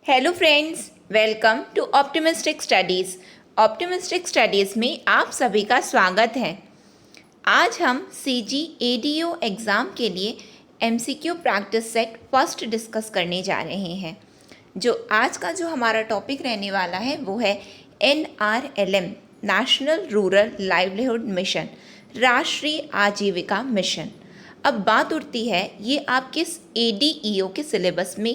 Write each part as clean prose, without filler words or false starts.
Hello friends, welcome to optimistic studies. Optimistic studies में आप सभी का स्वागत है। आज हम सीजी एडीओ एग्ज़ाम के लिए MCQ practice set first discuss करने जा रहे हैं। जो आज का जो हमारा टॉपिक रहने वाला है वो है NRLM, national rural livelihood mission, राष्ट्रीय आजीविका मिशन। अब बात उठती है ये आपके ADEO के सिलेबस में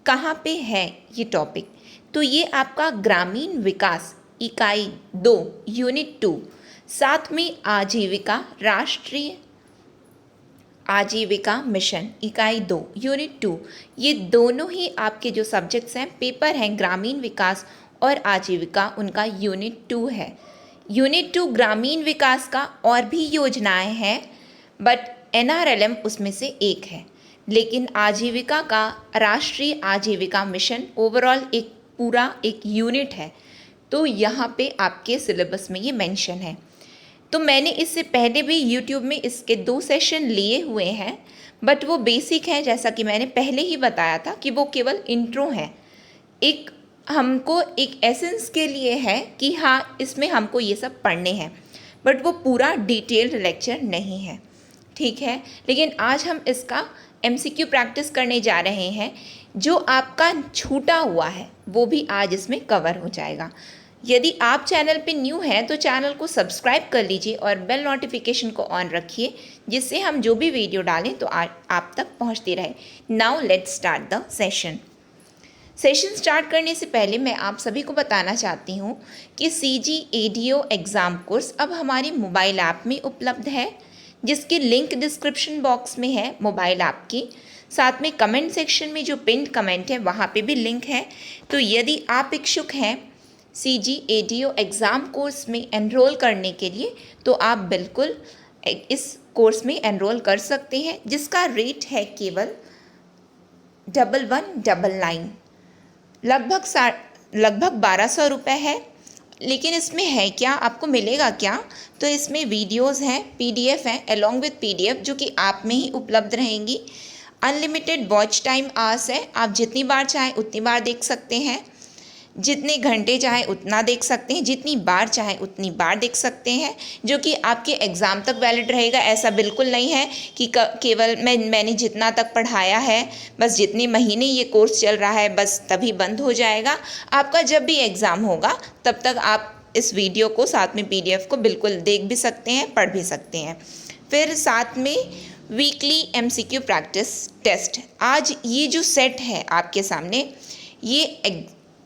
कहाँ पे है ये टॉपिक। तो ये आपका ग्रामीण विकास इकाई 2 यूनिट 2, साथ में आजीविका राष्ट्रीय आजीविका मिशन इकाई 2 यूनिट 2, ये दोनों ही आपके जो सब्जेक्ट्स हैं, पेपर हैं ग्रामीण विकास और आजीविका, उनका यूनिट 2 है। यूनिट 2 ग्रामीण विकास का और भी योजनाएं हैं, बट NRLM उसमें से एक है। लेकिन आजीविका का राष्ट्रीय आजीविका मिशन ओवरऑल एक पूरा एक यूनिट है, तो यहाँ पे आपके सिलेबस में ये मेंशन है। तो मैंने इससे पहले भी YouTube में इसके 2 सेशन लिए हुए हैं, बट वो बेसिक है, जैसा कि मैंने पहले ही बताया था कि वो केवल इंट्रो है, एक हमको एक एसेंस के लिए है कि हाँ इसमें हमको ये सब पढ़ने हैं, बट वो पूरा डिटेल्ड लेक्चर नहीं है, ठीक है। लेकिन आज हम इसका MCQ प्रैक्टिस करने जा रहे हैं। जो आपका छूटा हुआ है वो भी आज इसमें कवर हो जाएगा। यदि आप चैनल पे न्यू हैं तो चैनल को सब्सक्राइब कर लीजिए और बेल नोटिफिकेशन को ऑन रखिए, जिससे हम जो भी वीडियो डालें तो आप तक पहुंचती रहे। Now let's start the session. Session start करने से पहले मैं आप सभी को बताना चाहती हूँ कि CG ADO एग्ज़ाम कोर्स अब हमारी मोबाइल ऐप में उपलब्ध है, जिसकी लिंक डिस्क्रिप्शन बॉक्स में है मोबाइल ऐप की। साथ में कमेंट सेक्शन में जो पिन्ड कमेंट है वहाँ पे भी लिंक है। तो यदि आप इच्छुक हैं CG ADO एग्ज़ाम कोर्स में एनरोल करने के लिए तो आप बिल्कुल इस कोर्स में एनरोल कर सकते हैं, जिसका रेट है केवल 1199, लगभग 1200 रुपये है। लेकिन इसमें है क्या, आपको मिलेगा क्या? तो इसमें वीडियोस हैं, PDF हैं, अलॉन्ग विथ PDF, जो कि आप में ही उपलब्ध रहेंगी। अनलिमिटेड वॉच टाइम आवर्स है, आप जितनी बार चाहें उतनी बार देख सकते हैं, जितने घंटे चाहें उतना देख सकते हैं, जितनी बार चाहें उतनी बार देख सकते हैं, जो कि आपके एग्ज़ाम तक वैलिड रहेगा। ऐसा बिल्कुल नहीं है कि केवल मैंने जितना तक पढ़ाया है, बस जितने महीने ये कोर्स चल रहा है बस तभी बंद हो जाएगा। आपका जब भी एग्ज़ाम होगा तब तक आप इस वीडियो को साथ में PDF को बिल्कुल देख भी सकते हैं, पढ़ भी सकते हैं। फिर साथ में वीकली MCQ प्रैक्टिस टेस्ट। आज ये जो सेट है आपके सामने, ये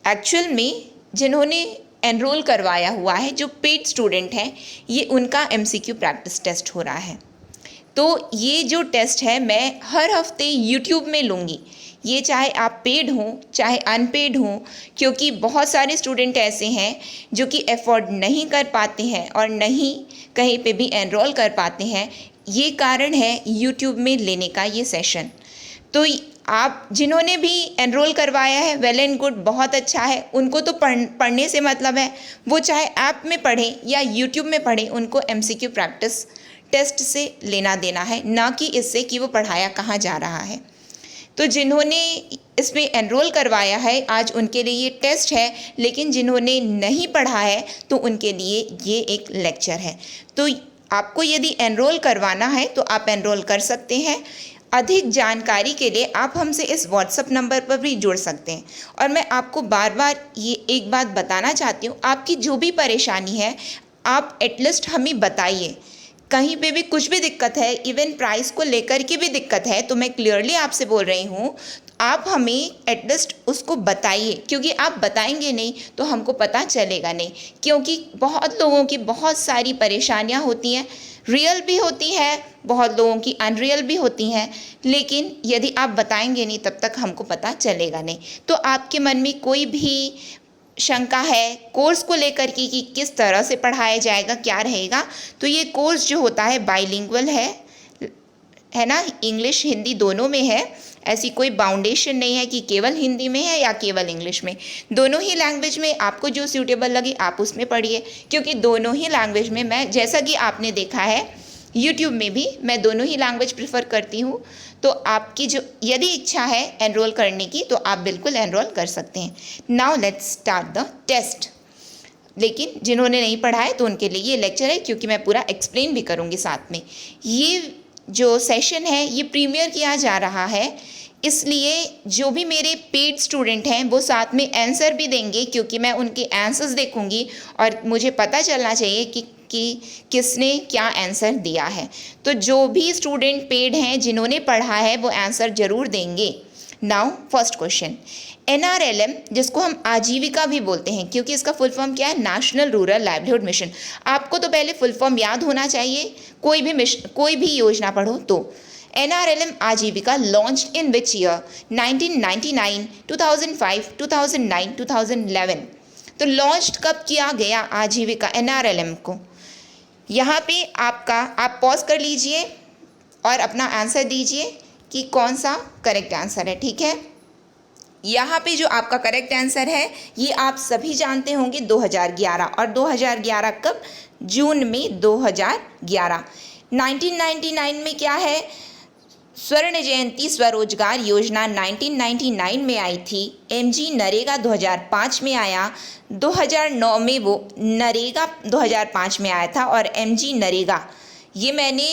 एक्चुअल में जिन्होंने एनरोल करवाया हुआ है, जो पेड स्टूडेंट हैं, ये उनका MCQ प्रैक्टिस टेस्ट हो रहा है। तो ये जो टेस्ट है मैं हर हफ्ते YouTube में लूँगी, ये चाहे आप पेड हों चाहे अनपेड हों, क्योंकि बहुत सारे स्टूडेंट ऐसे हैं जो कि अफोर्ड नहीं कर पाते हैं और नहीं कहीं पे भी एनरोल कर पाते हैं। ये कारण है YouTube में लेने का ये सेशन। तो आप जिन्होंने भी एनरोल करवाया है, वेल एंड गुड, बहुत अच्छा है। उनको तो पढ़ने से मतलब है, वो चाहे ऐप में पढ़ें या YouTube में पढ़ें, उनको MCQ प्रैक्टिस टेस्ट से लेना देना है, ना कि इससे कि वो पढ़ाया कहाँ जा रहा है। तो जिन्होंने इसमें एनरोल करवाया है आज उनके लिए ये टेस्ट है, लेकिन जिन्होंने नहीं पढ़ा है तो उनके लिए ये एक लेक्चर है। तो आपको यदि एनरोल करवाना है तो आप एनरोल कर सकते हैं। अधिक जानकारी के लिए आप हमसे इस WhatsApp नंबर पर भी जुड़ सकते हैं। और मैं आपको बार बार ये एक बात बताना चाहती हूँ, आपकी जो भी परेशानी है आप एटलीस्ट हमें बताइए। कहीं पे भी कुछ भी दिक्कत है, इवन प्राइस को लेकर के भी दिक्कत है, तो मैं क्लियरली आपसे बोल रही हूँ, आप हमें एटलीस्ट उसको बताइए, क्योंकि आप बताएंगे नहीं तो हमको पता चलेगा नहीं। क्योंकि बहुत लोगों की बहुत सारी परेशानियाँ होती हैं, रियल भी होती है, बहुत लोगों की अनरियल भी होती हैं, लेकिन यदि आप बताएंगे नहीं तब तक हमको पता चलेगा नहीं। तो आपके मन में कोई भी शंका है कोर्स को लेकर के कि किस तरह से पढ़ाया जाएगा, क्या रहेगा, तो ये कोर्स जो होता है बाइलिंगुअल है ना, इंग्लिश हिंदी दोनों में है। ऐसी कोई बाउंडेशन नहीं है कि केवल हिंदी में है या केवल इंग्लिश में, दोनों ही लैंग्वेज में आपको जो सूटेबल लगे आप उसमें पढ़िए। क्योंकि दोनों ही लैंग्वेज में, मैं जैसा कि आपने देखा है यूट्यूब में भी मैं दोनों ही लैंग्वेज प्रेफर करती हूँ। तो आपकी जो यदि इच्छा है एनरोल करने की तो आप बिल्कुल एनरोल कर सकते हैं। Now let's start the test. लेकिन जिन्होंने नहीं पढ़ा है तो उनके लिए ये लेक्चर है, क्योंकि मैं पूरा एक्सप्लेन भी करूँगी साथ में। ये जो सेशन है ये प्रीमियर किया जा रहा है, इसलिए जो भी मेरे पेड स्टूडेंट हैं वो साथ में आंसर भी देंगे, क्योंकि मैं उनके आंसर्स देखूंगी और मुझे पता चलना चाहिए कि किसने क्या आंसर दिया है। तो जो भी स्टूडेंट पेड हैं जिन्होंने पढ़ा है वो आंसर ज़रूर देंगे। नाउ फर्स्ट क्वेश्चन, NRLM जिसको हम आजीविका भी बोलते हैं, क्योंकि इसका फुल फॉर्म क्या है, नेशनल रूरल लाइवलीहुड मिशन। आपको तो पहले फुल फॉर्म याद होना चाहिए, कोई भी योजना पढ़ो तो। NRLM आजीविका लॉन्च्ड इन विच ईयर, 1999, 2005, 2009, 2011। तो लॉन्च कब किया गया आजीविका NRLM को? यहाँ पे आप पॉज कर लीजिए और अपना आंसर दीजिए कि कौन सा करेक्ट आंसर है। ठीक है, यहाँ पे जो आपका करेक्ट आंसर है ये आप सभी जानते होंगे 2011। और 2011 कब? जून में 2011। 1999 में क्या है, स्वर्ण जयंती स्वरोजगार योजना 1999 में आई थी। MG नरेगा 2005 में आया। 2009 में वो नरेगा 2005 में आया था। और MG नरेगा ये मैंने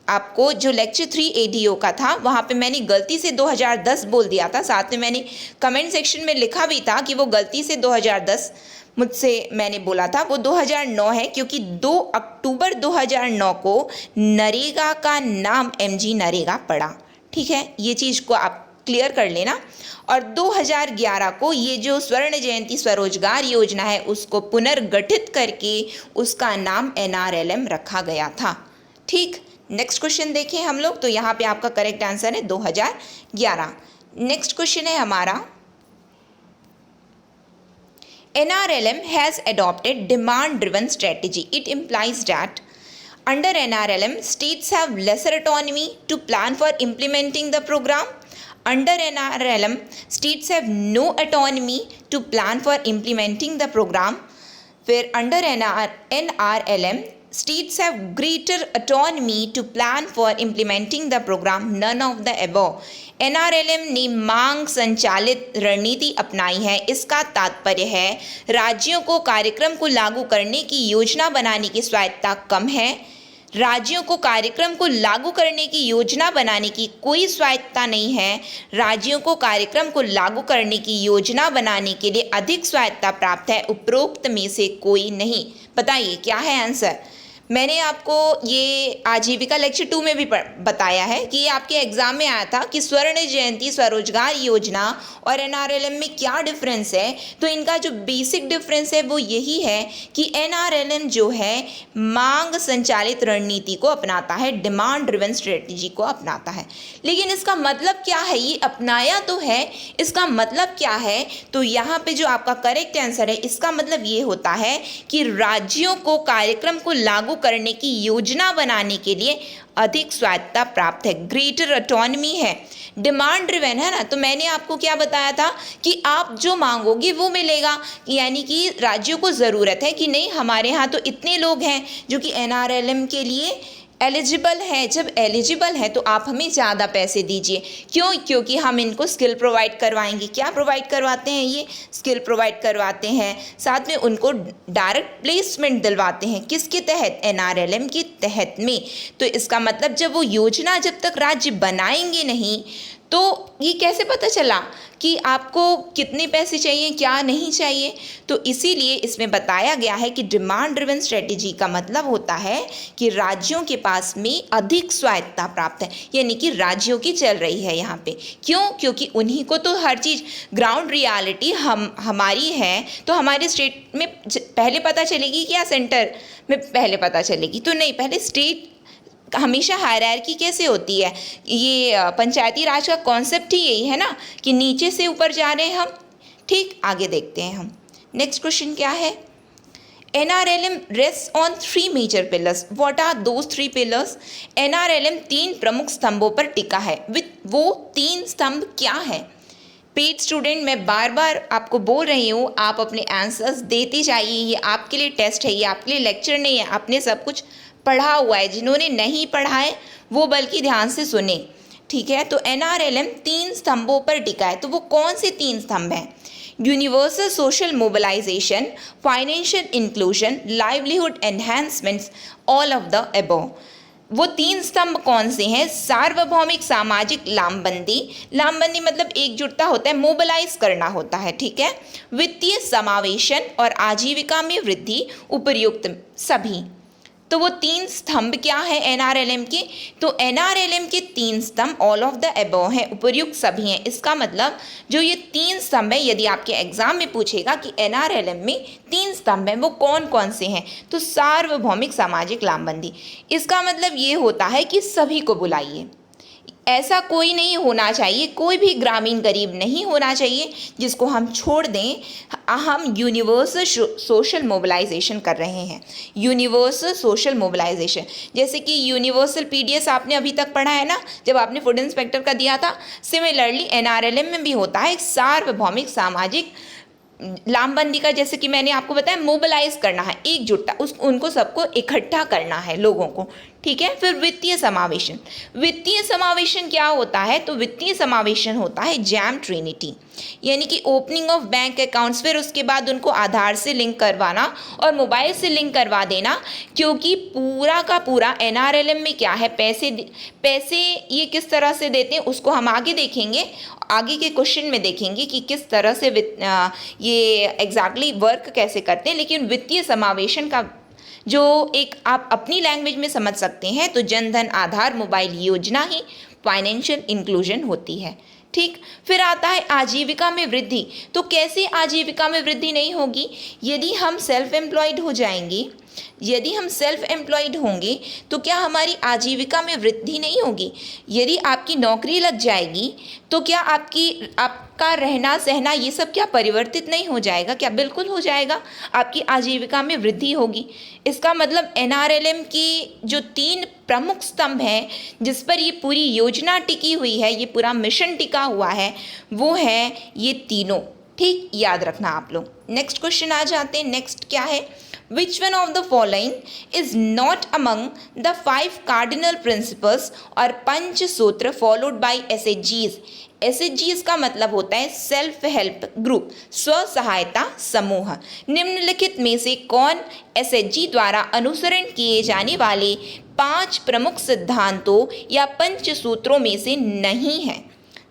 आपको जो लेक्चर 3 ADO का था वहाँ पे मैंने गलती से 2010 बोल दिया था। साथ में मैंने कमेंट सेक्शन में लिखा भी था कि वो गलती से 2010 मुझसे मैंने बोला था, वो 2009 है, क्योंकि 2 अक्टूबर 2009 को नरेगा का नाम MG नरेगा पड़ा। ठीक है, ये चीज़ को आप क्लियर कर लेना। और 2011 को ये जो स्वर्ण जयंती स्वरोजगार योजना है उसको पुनर्गठित करके उसका नाम NRLM रखा गया था। ठीक, नेक्स्ट क्वेश्चन देखें हम लोग। तो यहाँ पे आपका करेक्ट आंसर है 2011। नेक्स्ट क्वेश्चन है हमारा, NRLM has adopted demand-driven strategy. It implies that under NRLM, states have lesser autonomy to plan for implementing the program. Under NRLM, states have no autonomy to plan for implementing the program. Where under NRLM, states have greater autonomy to plan for implementing the program. None of the above. NRLM ने मांग संचालित रणनीति अपनाई है। इसका तात्पर्य है राज्यों को कार्यक्रम को लागू करने की योजना बनाने की स्वायत्ता कम है। राज्यों को कार्यक्रम को लागू करने की योजना बनाने की कोई स्वायत्ता नहीं है। राज्यों को कार्यक्रम को लागू करने की योजना बनाने के लिए अधिक स्वायत्ता प्राप्त है। उपरोक्त में से कोई नहीं। बताइए क्या है आंसर? मैंने आपको ये आजीविका लेक्चर 2 में भी बताया है कि ये आपके एग्जाम में आया था कि स्वर्ण जयंती स्वरोजगार योजना और NRLM में क्या डिफरेंस है। तो इनका जो बेसिक डिफरेंस है वो यही है कि NRLM जो है मांग संचालित रणनीति को अपनाता है, डिमांड ड्रिवन स्ट्रेटजी को अपनाता है। लेकिन इसका मतलब क्या है, ये अपनाया तो है, इसका मतलब क्या है? तो यहाँ पे जो आपका करेक्ट आंसर है इसका मतलब ये होता है कि राज्यों को कार्यक्रम को लागू करने की योजना बनाने के लिए अधिक स्वायत्ता प्राप्त है, ग्रेटर ऑटोनॉमी है। डिमांड ड्रिवन है ना, तो मैंने आपको क्या बताया था कि आप जो मांगोगे वो मिलेगा। यानी कि राज्यों को ज़रूरत है कि नहीं, हमारे यहाँ तो इतने लोग हैं जो कि NRLM के लिए एलिजिबल है। जब एलिजिबल है तो आप हमें ज़्यादा पैसे दीजिए। क्यों? क्योंकि हम इनको स्किल प्रोवाइड करवाएंगे। क्या प्रोवाइड करवाते हैं? ये स्किल प्रोवाइड करवाते हैं। साथ में उनको डायरेक्ट प्लेसमेंट दिलवाते हैं। किसके तहत? NRLM के तहत में। तो इसका मतलब जब वो योजना जब तक राज्य बनाएंगे नहीं तो ये कैसे पता चला कि आपको कितने पैसे चाहिए, क्या नहीं चाहिए? तो इसीलिए इसमें बताया गया है कि डिमांड ड्रिवन स्ट्रेटेजी का मतलब होता है कि राज्यों के पास में अधिक स्वायत्ता प्राप्त है, यानी कि राज्यों की चल रही है यहाँ पे। क्यों? क्योंकि उन्हीं को तो हर चीज़ ग्राउंड रियलिटी हमारी है, तो हमारे स्टेट में पहले पता चलेगी क्या सेंटर में पहले पता चलेगी? तो नहीं, पहले स्टेट हमेशा हायरार्की कैसे होती है, ये पंचायती राज का कॉन्सेप्ट ही यही है ना कि नीचे से ऊपर जा रहे हैं हम। ठीक, आगे देखते हैं हम। नेक्स्ट क्वेश्चन क्या है? NRLM rests on 3 major pillars. What are those 3 pillars? NRLM 3 प्रमुख स्तंभों पर टिका है। वो 3 स्तंभ क्या है? पेड स्टूडेंट, मैं बार बार आपको बोल रही हूँ, आप अपने आंसर्स देते जाइए। ये आपके लिए टेस्ट है, ये आपके लिए लेक्चर नहीं है। आपने सब कुछ पढ़ा हुआ है, जिन्होंने नहीं पढ़ा है वो बल्कि ध्यान से सुने, ठीक है। तो NRLM 3 स्तंभों पर टिका है। तो वो कौन से 3 स्तंभ हैं? Universal social mobilisation, financial inclusion, livelihood enhancements, all of the above. वो 3 स्तंभ कौन से हैं? सार्वभौमिक सामाजिक लामबंदी, लामबंदी मतलब एकजुटता होता है, मोबिलाइज करना होता है, ठीक है। वित्तीय समावेशन और आजीविका में वृद्धि, उपर्युक्त सभी। तो वो 3 स्तंभ क्या है NRLM के? तो NRLM के 3 स्तंभ ऑल ऑफ द अबव है, उपर्युक्त सभी हैं। इसका मतलब जो ये 3 स्तंभ है, यदि आपके एग्जाम में पूछेगा कि NRLM में 3 स्तंभ हैं, वो कौन कौन से हैं, तो सार्वभौमिक सामाजिक लामबंदी, इसका मतलब ये होता है कि सभी को बुलाइए। ऐसा कोई नहीं होना चाहिए, कोई भी ग्रामीण गरीब नहीं होना चाहिए जिसको हम छोड़ दें। हम यूनिवर्सल सोशल मोबिलाइजेशन कर रहे हैं, यूनिवर्सल सोशल मोबिलाइजेशन। जैसे कि यूनिवर्सल PDS आपने अभी तक पढ़ा है ना, जब आपने फूड इंस्पेक्टर का दिया था। सिमिलरली NRLM में भी होता है सार्वभौमिक सामाजिक लामबंदी का, जैसे कि मैंने आपको बताया, मोबिलाइज करना है, एकजुटता, उनको सबको इकट्ठा करना है, लोगों को, ठीक है। फिर वित्तीय समावेशन, वित्तीय समावेशन क्या होता है? तो वित्तीय समावेशन होता है जैम ट्रिनिटी, यानी कि ओपनिंग ऑफ बैंक अकाउंट्स, फिर उसके बाद उनको आधार से लिंक करवाना और मोबाइल से लिंक करवा देना, क्योंकि पूरा का पूरा NRLM में क्या है, पैसे ये किस तरह से देते हैं उसको हम आगे देखेंगे, आगे के क्वेश्चन में देखेंगे कि किस तरह से ये एग्जैक्टली वर्क कैसे करते हैं। लेकिन वित्तीय समावेशन का जो एक आप अपनी लैंग्वेज में समझ सकते हैं, तो जनधन आधार मोबाइल योजना ही फाइनेंशियल इंक्लूजन होती है, ठीक। फिर आता है आजीविका में वृद्धि। तो कैसे आजीविका में वृद्धि नहीं होगी? यदि हम सेल्फ एम्प्लॉयड हो जाएंगे, यदि हम सेल्फ एम्प्लॉयड होंगे तो क्या हमारी आजीविका में वृद्धि नहीं होगी? यदि आपकी नौकरी लग जाएगी तो क्या आपका रहना सहना ये सब क्या परिवर्तित नहीं हो जाएगा? क्या बिल्कुल हो जाएगा, आपकी आजीविका में वृद्धि होगी। इसका मतलब NRLM की जो 3 प्रमुख स्तंभ हैं जिस पर ये पूरी योजना टिकी हुई है, ये पूरा मिशन टिका हुआ है, वो है ये तीनों, ठीक, याद रखना आप लोग। नेक्स्ट क्वेश्चन आ जाते हैं। नेक्स्ट क्या है? Which one of the following is not among the 5 cardinal principles और पंच सूत्र followed by SHGs? SHGs का मतलब होता है सेल्फ हेल्प ग्रुप, स्व सहायता समूह। निम्नलिखित में से कौन SHG द्वारा अनुसरण किए जाने वाले 5 प्रमुख सिद्धांतों या पंच सूत्रों में से नहीं है?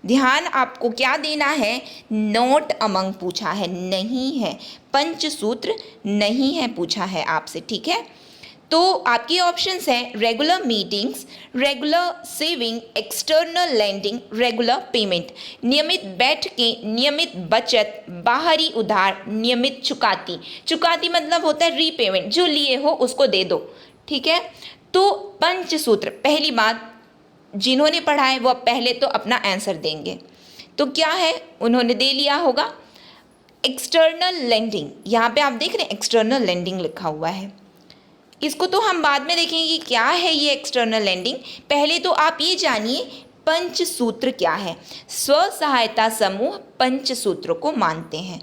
ध्यान आपको क्या देना है? नोट अमंग पूछा है, नहीं है। पंचसूत्र नहीं है पूछा है आपसे, ठीक है। तो आपके ऑप्शंस हैं regular meetings, regular saving, external lending, regular payment, नियमित बैठकें, नियमित बचत, बाहरी उधार, नियमित चुकाती। चुकाती मतलब होता है रीपेमेंट, जो लिए हो उसको दे दो, ठीक है। तो पंचसूत्र, पहली बात जिन्होंने पढ़ा है वो पहले तो अपना आंसर देंगे। तो क्या है, उन्होंने दे लिया होगा एक्सटर्नल लेंडिंग। यहाँ पे आप देख रहे हैं एक्सटर्नल लेंडिंग लिखा हुआ है, इसको तो हम बाद में देखेंगे कि क्या है ये एक्सटर्नल लेंडिंग। पहले तो आप ये जानिए पंचसूत्र क्या है। स्व सहायता समूह पंचसूत्र को मानते हैं।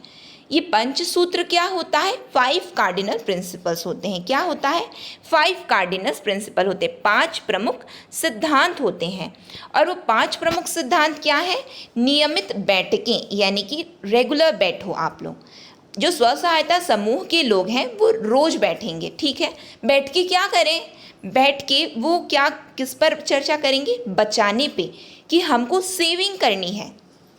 ये पंचसूत्र क्या होता है? 5 कार्डिनल प्रिंसिपल्स होते हैं। क्या होता है? 5 कार्डिनल प्रिंसिपल होते हैं, 5 प्रमुख सिद्धांत होते हैं। और वो 5 प्रमुख सिद्धांत क्या है? नियमित बैठकें, यानी कि रेगुलर बैठो आप लोग। जो स्व सहायता समूह के लोग हैं वो रोज बैठेंगे, ठीक है। बैठ के क्या करें? बैठ के वो क्या किस पर चर्चा करेंगे? बचाने पे, कि हमको सेविंग करनी है।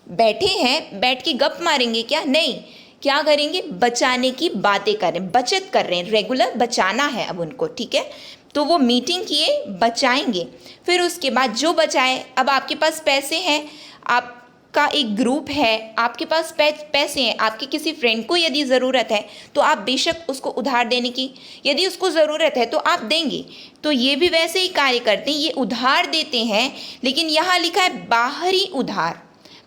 बैठे हैं, बैठ के गप मारेंगे क्या? नहीं, क्या करेंगे? बचाने की बातें करें, बचत कर रहे हैं, रेगुलर बचाना है अब उनको, ठीक है। तो वो मीटिंग किए, बचाएंगे। फिर उसके बाद जो बचाए, अब आपके पास पैसे हैं, आपका एक ग्रुप है, आपके पास पैसे हैं, आपके किसी फ्रेंड को यदि ज़रूरत है तो आप बेशक उसको उधार देने की, यदि उसको ज़रूरत है तो आप देंगे। तो ये भी वैसे ही कार्य करते हैं, ये उधार देते हैं, लेकिन यहाँ लिखा है बाहरी उधार।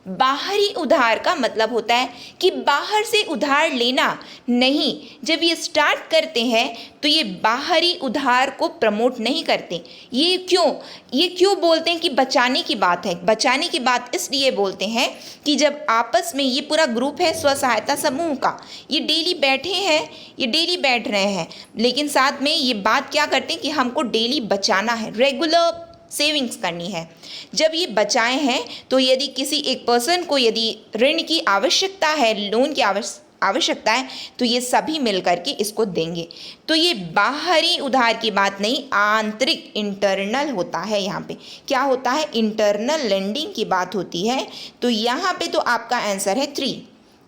बाहरी उधार का मतलब होता है कि बाहर से उधार लेना नहीं। जब ये स्टार्ट करते हैं तो ये बाहरी उधार को प्रमोट नहीं करते। ये क्यों बोलते हैं कि बचाने की बात है? बचाने की बात इसलिए बोलते हैं कि जब आपस में ये पूरा ग्रुप है स्व सहायता समूह का, ये डेली बैठे हैं, ये डेली बैठ रहे हैं, लेकिन साथ में ये बात क्या करते हैं कि हमको डेली बचाना है, रेगुलर सेविंग्स करनी है। जब ये बचाए हैं तो यदि किसी एक पर्सन को यदि ऋण की आवश्यकता है, लोन की आवश्यकता है, तो ये सभी मिल करके इसको देंगे। तो ये बाहरी उधार की बात नहीं, आंतरिक इंटरनल होता है। यहाँ पे क्या होता है? इंटरनल लेंडिंग की बात होती है। तो यहाँ पे तो आपका आंसर है 3।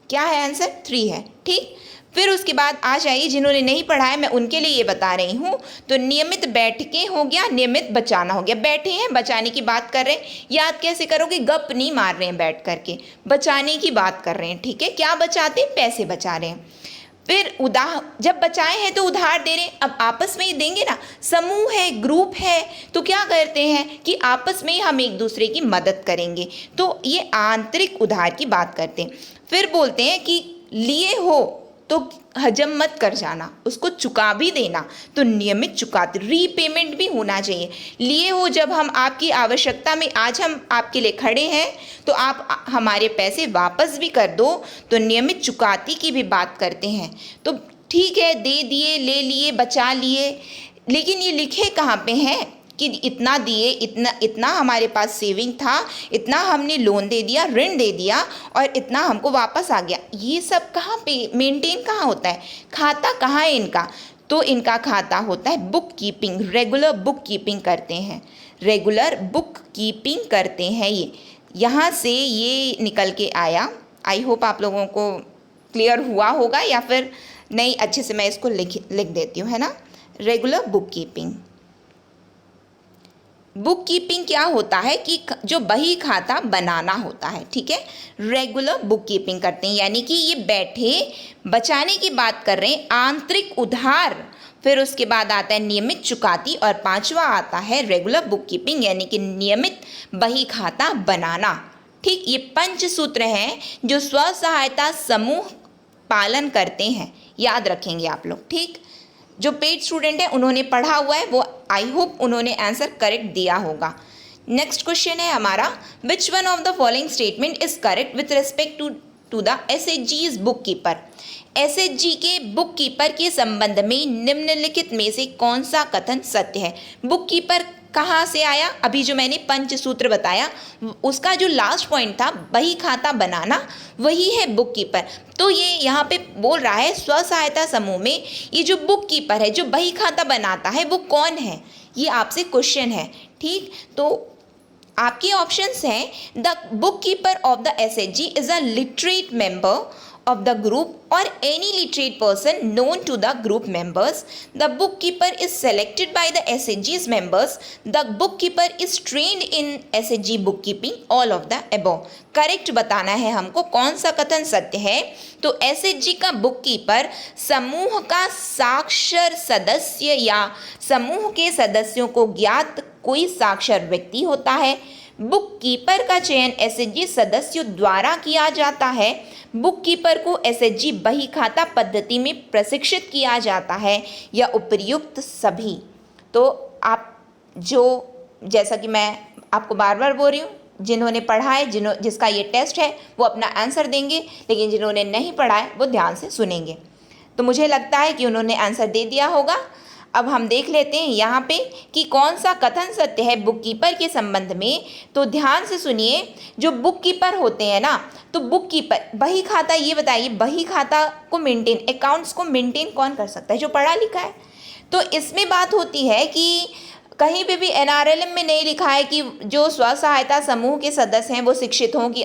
क्या है आंसर? 3 है। ठीक, फिर उसके बाद आ जाइए, जिन्होंने नहीं पढ़ा है मैं उनके लिए ये बता रही हूँ। तो नियमित बैठकें हो गया, नियमित बचाना हो गया। बैठे हैं, बचाने की बात कर रहे हैं, याद कैसे करोगे? गप नहीं मार रहे हैं बैठ करके, बचाने की बात कर रहे हैं। ठीक है, क्या बचाते हैं? पैसे बचा रहे हैं। फिर जब बचाए हैं तो उधार दे रहे हैं, अब आपस में ही देंगे ना, समूह है, ग्रुप है, तो क्या करते हैं कि आपस में ही हम एक दूसरे की मदद करेंगे। तो ये आंतरिक उधार की बात करते हैं। फिर बोलते हैं कि लिए हो तो हजम मत कर जाना, उसको चुका भी देना, तो नियमित चुकाते, रीपेमेंट भी होना चाहिए। लिए हो जब हम आपकी आवश्यकता में, आज हम आपके लिए खड़े हैं तो आप हमारे पैसे वापस भी कर दो, तो नियमित चुकाती की भी बात करते हैं। तो ठीक है, दे दिए, ले लिए, बचा लिए, लेकिन ये लिखे कहाँ पे हैं कि इतना दिए, इतना हमारे पास सेविंग था, इतना हमने लोन दे दिया, ऋण दे दिया, और इतना हमको वापस आ गया। ये सब कहाँ पे मेंटेन कहाँ होता है? खाता कहाँ है इनका? तो इनका खाता होता है book keeping, regular book keeping करते हैं, रेगुलर बुक कीपिंग करते हैं। ये यहाँ से ये निकल के आया। आई होप आप लोगों को क्लियर हुआ होगा, या फिर नहीं अच्छे से मैं इसको लिख देती हूँ, है ना। Regular book keeping, book keeping क्या होता है कि जो बही खाता बनाना होता है। ठीक है, रेगुलर बुक कीपिंग करते हैं, यानी कि ये बैठे बचाने की बात कर रहे हैं, आंतरिक उधार। फिर उसके बाद आता है नियमित चुकाती, और 5वां आता है रेगुलर बुक कीपिंग, यानी कि नियमित बही खाता बनाना। ठीक, ये 5 सूत्र हैं जो स्व सहायता समूह पालन करते हैं, याद रखेंगे आप लोग। ठीक, जो पेड स्टूडेंट है उन्होंने पढ़ा हुआ है, वो आई होप उन्होंने आंसर करेक्ट दिया होगा। नेक्स्ट क्वेश्चन है हमारा, which one of the following statement is correct with respect to the SHG book keeper. SHG के बुक कीपर के संबंध में निम्नलिखित में से कौन सा कथन सत्य है? बुक कीपर कहाँ से आया? अभी जो मैंने पंचसूत्र बताया उसका जो लास्ट पॉइंट था बही खाता बनाना, वही है बुक कीपर। तो ये यहाँ पे बोल रहा है स्व सहायता समूह में ये जो बुक कीपर है, जो बही खाता बनाता है, वो कौन है? ये आपसे क्वेश्चन है। ठीक, तो आपके ऑप्शंस हैं, the book keeper of the SHG is a literate member of the group or any literate person known to the group members. The bookkeeper is selected by the SHG's members. The bookkeeper is trained in SHG bookkeeping. All of the above. Correct बताना है हमको, कौन सा कथन सत्य है। तो SHG का बुककीपर समूह का साक्षर सदस्य या समूह के सदस्यों को ज्ञात कोई साक्षर व्यक्ति होता है। बुक कीपर का चयन एसएचजी सदस्यों द्वारा किया जाता है। बुक कीपर को एसएचजी बही खाता पद्धति में प्रशिक्षित किया जाता है या उपर्युक्त सभी। तो आप जो, जैसा कि मैं आपको बार बार बोल रही हूँ, जिन्होंने पढ़ा है, जिसका ये टेस्ट है, वो अपना आंसर देंगे, लेकिन जिन्होंने नहीं पढ़ा है वो ध्यान से सुनेंगे। तो मुझे लगता है कि उन्होंने आंसर दे दिया होगा। अब हम देख लेते हैं यहाँ पे कि कौन सा कथन सत्य है बुक कीपर के संबंध में। तो ध्यान से सुनिए, जो बुक कीपर होते हैं ना, तो बुक कीपर बही खाता, ये बताइए बही खाता को मेंटेन, अकाउंट्स को मेंटेन कौन कर सकता है? जो पढ़ा लिखा है। तो इसमें बात होती है कि कहीं पे भी एनआरएलएम में नहीं लिखा है कि जो स्व सहायता समूह के सदस्य हैं वो शिक्षित हों कि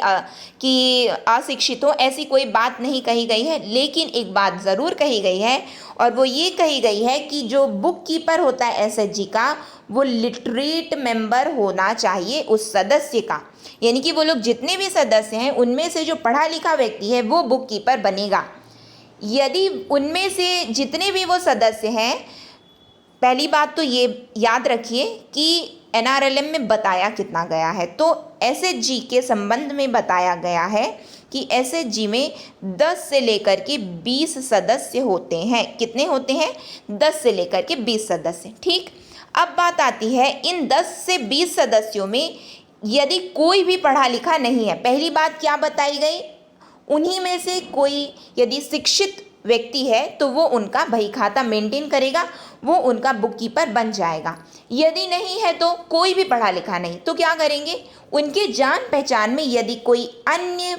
अशिक्षित हों, ऐसी कोई बात नहीं कही गई है। लेकिन एक बात ज़रूर कही गई है, और वो ये कही गई है कि जो बुक कीपर होता है एसएचजी का, वो लिटरेट मेंबर होना चाहिए उस सदस्य का, यानी कि वो लोग जितने भी सदस्य हैं उनमें से जो पढ़ा लिखा व्यक्ति है वो बुक कीपर बनेगा। यदि उनमें से जितने भी वो सदस्य हैं, पहली बात तो ये याद रखिए कि एनआरएलएम में बताया कितना गया है। तो एसएचजी के संबंध में बताया गया है कि एसएचजी में 10 से लेकर के 20 सदस्य होते हैं। कितने होते हैं? 10 से लेकर के 20 सदस्य। ठीक, अब बात आती है इन 10 से 20 सदस्यों में यदि कोई भी पढ़ा लिखा नहीं है, पहली बात क्या बताई गई, उन्हीं में से कोई यदि शिक्षित व्यक्ति है तो वो उनका बही खाता मेंटेन करेगा, वो उनका बुक कीपर बन जाएगा। यदि नहीं है तो कोई भी पढ़ा लिखा नहीं, तो क्या करेंगे, उनके जान पहचान में यदि कोई अन्य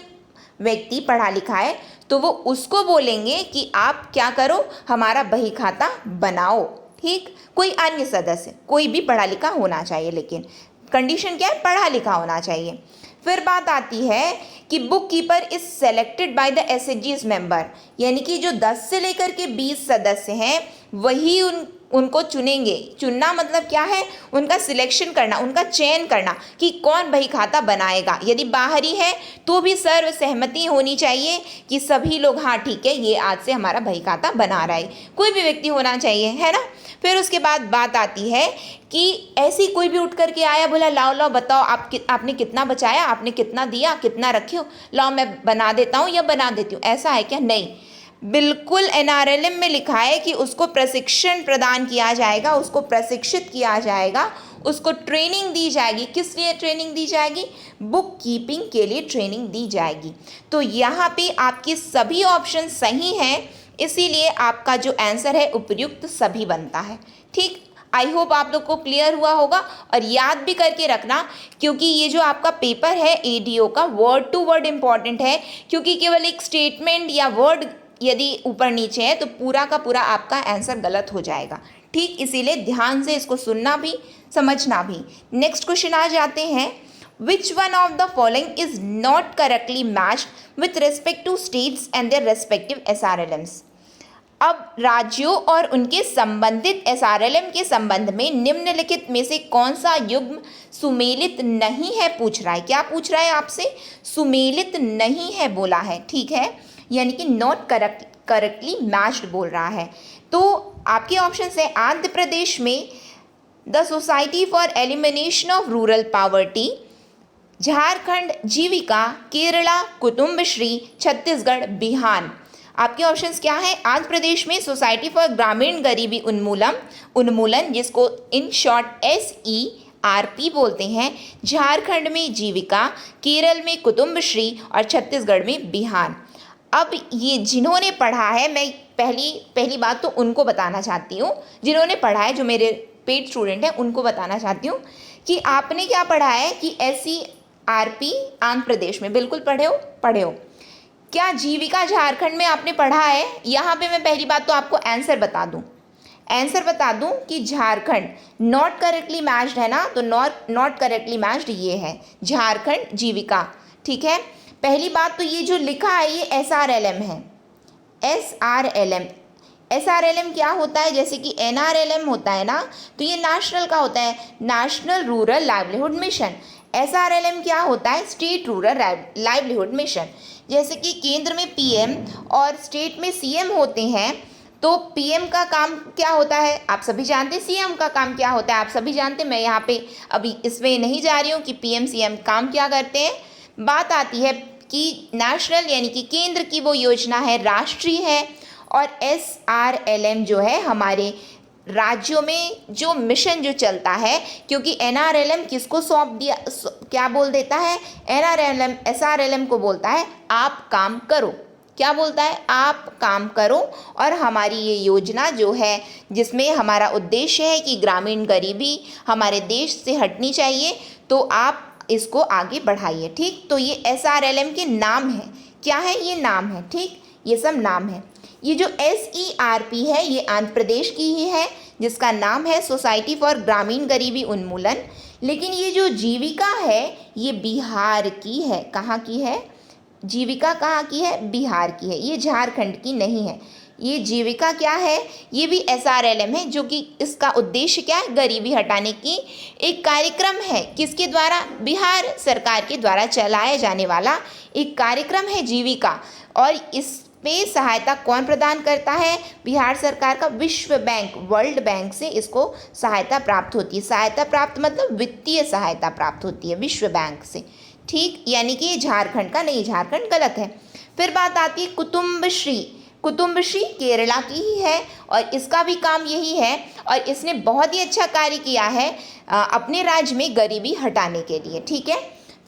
व्यक्ति पढ़ा लिखा है तो वो उसको बोलेंगे कि आप क्या करो, हमारा बही खाता बनाओ। ठीक, कोई अन्य सदस्य, कोई भी पढ़ा लिखा होना चाहिए, लेकिन कंडीशन क्या है, पढ़ा लिखा होना चाहिए। फिर बात आती है कि book keeper is selected by the एसएचजीज मेंबर, यानी कि जो 10 से लेकर के 20 सदस्य हैं वही उनको चुनेंगे। चुनना मतलब क्या है, उनका सिलेक्शन करना, उनका चयन करना कि कौन बही खाता बनाएगा। यदि बाहरी है तो भी सर्व सहमति होनी चाहिए कि सभी लोग हाँ ठीक है ये आज से हमारा बही खाता बना रहा है, कोई भी व्यक्ति होना चाहिए, है ना। फिर उसके बाद बात आती है कि ऐसी कोई भी उठ करके आया, बोला लाओ लाओ बताओ आपने कितना बचाया, आपने कितना दिया, कितना रखे हो, लाओ मैं बना देता हूँ या बना देती हूँ, ऐसा है क्या? नहीं, बिल्कुल एनआरएलएम में लिखा है कि उसको प्रशिक्षण प्रदान किया जाएगा, उसको प्रशिक्षित किया जाएगा, उसको ट्रेनिंग दी जाएगी। किस लिए ट्रेनिंग दी जाएगी? बुक कीपिंग के लिए ट्रेनिंग दी जाएगी। तो यहाँ पे आपके सभी ऑप्शन सही हैं, इसीलिए आपका जो आंसर है उपयुक्त सभी बनता है। ठीक, आई होप आप लोग को क्लियर हुआ होगा। और याद भी करके रखना, क्योंकि ये जो आपका पेपर है एडीओ का, वर्ड टू वर्ड इम्पॉर्टेंट है, क्योंकि केवल एक स्टेटमेंट या वर्ड यदि ऊपर नीचे है तो पूरा का पूरा आपका आंसर गलत हो जाएगा। ठीक, इसीलिए ध्यान से इसको सुनना भी समझना भी। नेक्स्ट क्वेश्चन आ जाते हैं, which one of the following is not correctly matched with respect to states and their respective SRLMs. अब राज्यों और उनके संबंधित एसआरएलएम के संबंध में निम्नलिखित में से कौन सा युग्म सुमेलित नहीं है पूछ रहा है। क्या पूछ रहा है आपसे? सुमेलित नहीं है बोला है, ठीक है, यानी कि नॉट करेक्टली मैच्ड बोल रहा है। तो आपके ऑप्शन है आंध्र प्रदेश में the society for elimination of rural poverty, Jharkhand Jeevika, Kerala Kudumbashree, Chhattisgarh Bihaan. आपके ऑप्शंस क्या है? आंध्र प्रदेश में सोसाइटी फॉर ग्रामीण गरीबी उन्मूलन जिसको इन शॉर्ट SERP बोलते हैं, झारखंड में जीविका, केरल में कुटुंबश्री और छत्तीसगढ़ में बिहान। अब ये जिन्होंने पढ़ा है, मैं पहली बात तो उनको बताना चाहती हूँ, जिन्होंने पढ़ा है, जो मेरे पेड स्टूडेंट हैं उनको बताना चाहती हूँ कि आपने क्या पढ़ा है कि SERP आंध्र प्रदेश में बिल्कुल पढ़े हो। क्या जीविका झारखंड में आपने पढ़ा है? यहाँ पे मैं पहली बात तो आपको आंसर बता दूँ कि झारखंड नॉट करेक्टली मैच्ड है ना, तो नॉट करेक्टली मैच्ड ये है झारखंड जीविका। ठीक है, पहली बात तो ये जो लिखा है ये SRLM है, SRLM क्या होता है? जैसे कि NRLM होता है ना, तो ये नेशनल का होता है, national rural livelihood mission. SRLM क्या होता है? State rural livelihood mission. जैसे कि केंद्र में PM और स्टेट में CM होते हैं, तो PM का काम क्या होता है आप सभी जानते हैं, CM का काम क्या होता है आप सभी जानते हैं। मैं यहाँ पे अभी इसमें नहीं जा रही हूँ कि PM CM काम क्या करते हैं। बात आती है कि नेशनल यानी कि केंद्र की वो योजना है, राष्ट्रीय है, और SRLM जो है हमारे राज्यों में जो मिशन जो चलता है, क्योंकि NRLM किसको सौंप दिया, क्या बोल देता है? NRLM SRLM को बोलता है आप काम करो। क्या बोलता है? आप काम करो। और हमारी ये योजना जो है जिसमें हमारा उद्देश्य है कि ग्रामीण गरीबी हमारे देश से हटनी चाहिए, तो आप इसको आगे बढ़ाइए। ठीक, तो ये SRLM के नाम है, क्या है? ये नाम है। ठीक, ये सब नाम है। ये जो SERP है ये आंध्र प्रदेश की ही है, जिसका नाम है सोसाइटी फॉर ग्रामीण गरीबी उन्मूलन। लेकिन ये जो जीविका है ये बिहार की है। कहाँ की है? जीविका कहाँ की है? बिहार की है, ये झारखंड की नहीं है। ये जीविका क्या है? ये भी SRLM है, जो कि इसका उद्देश्य क्या है? गरीबी हटाने की एक कार्यक्रम है। किसके द्वारा? बिहार सरकार के द्वारा चलाया जाने वाला एक कार्यक्रम है जीविका। और पे सहायता कौन प्रदान करता है? बिहार सरकार का विश्व बैंक, वर्ल्ड बैंक से इसको सहायता प्राप्त होती है। सहायता प्राप्त मतलब वित्तीय सहायता प्राप्त होती है विश्व बैंक से, ठीक। यानी कि ये झारखंड का नहीं, झारखंड गलत है। फिर बात आती है कुटुम्बश्री। कुटुम्बश्री केरला की ही है और इसका भी काम यही है और इसने बहुत ही अच्छा कार्य किया है अपने राज्य में गरीबी हटाने के लिए, ठीक है।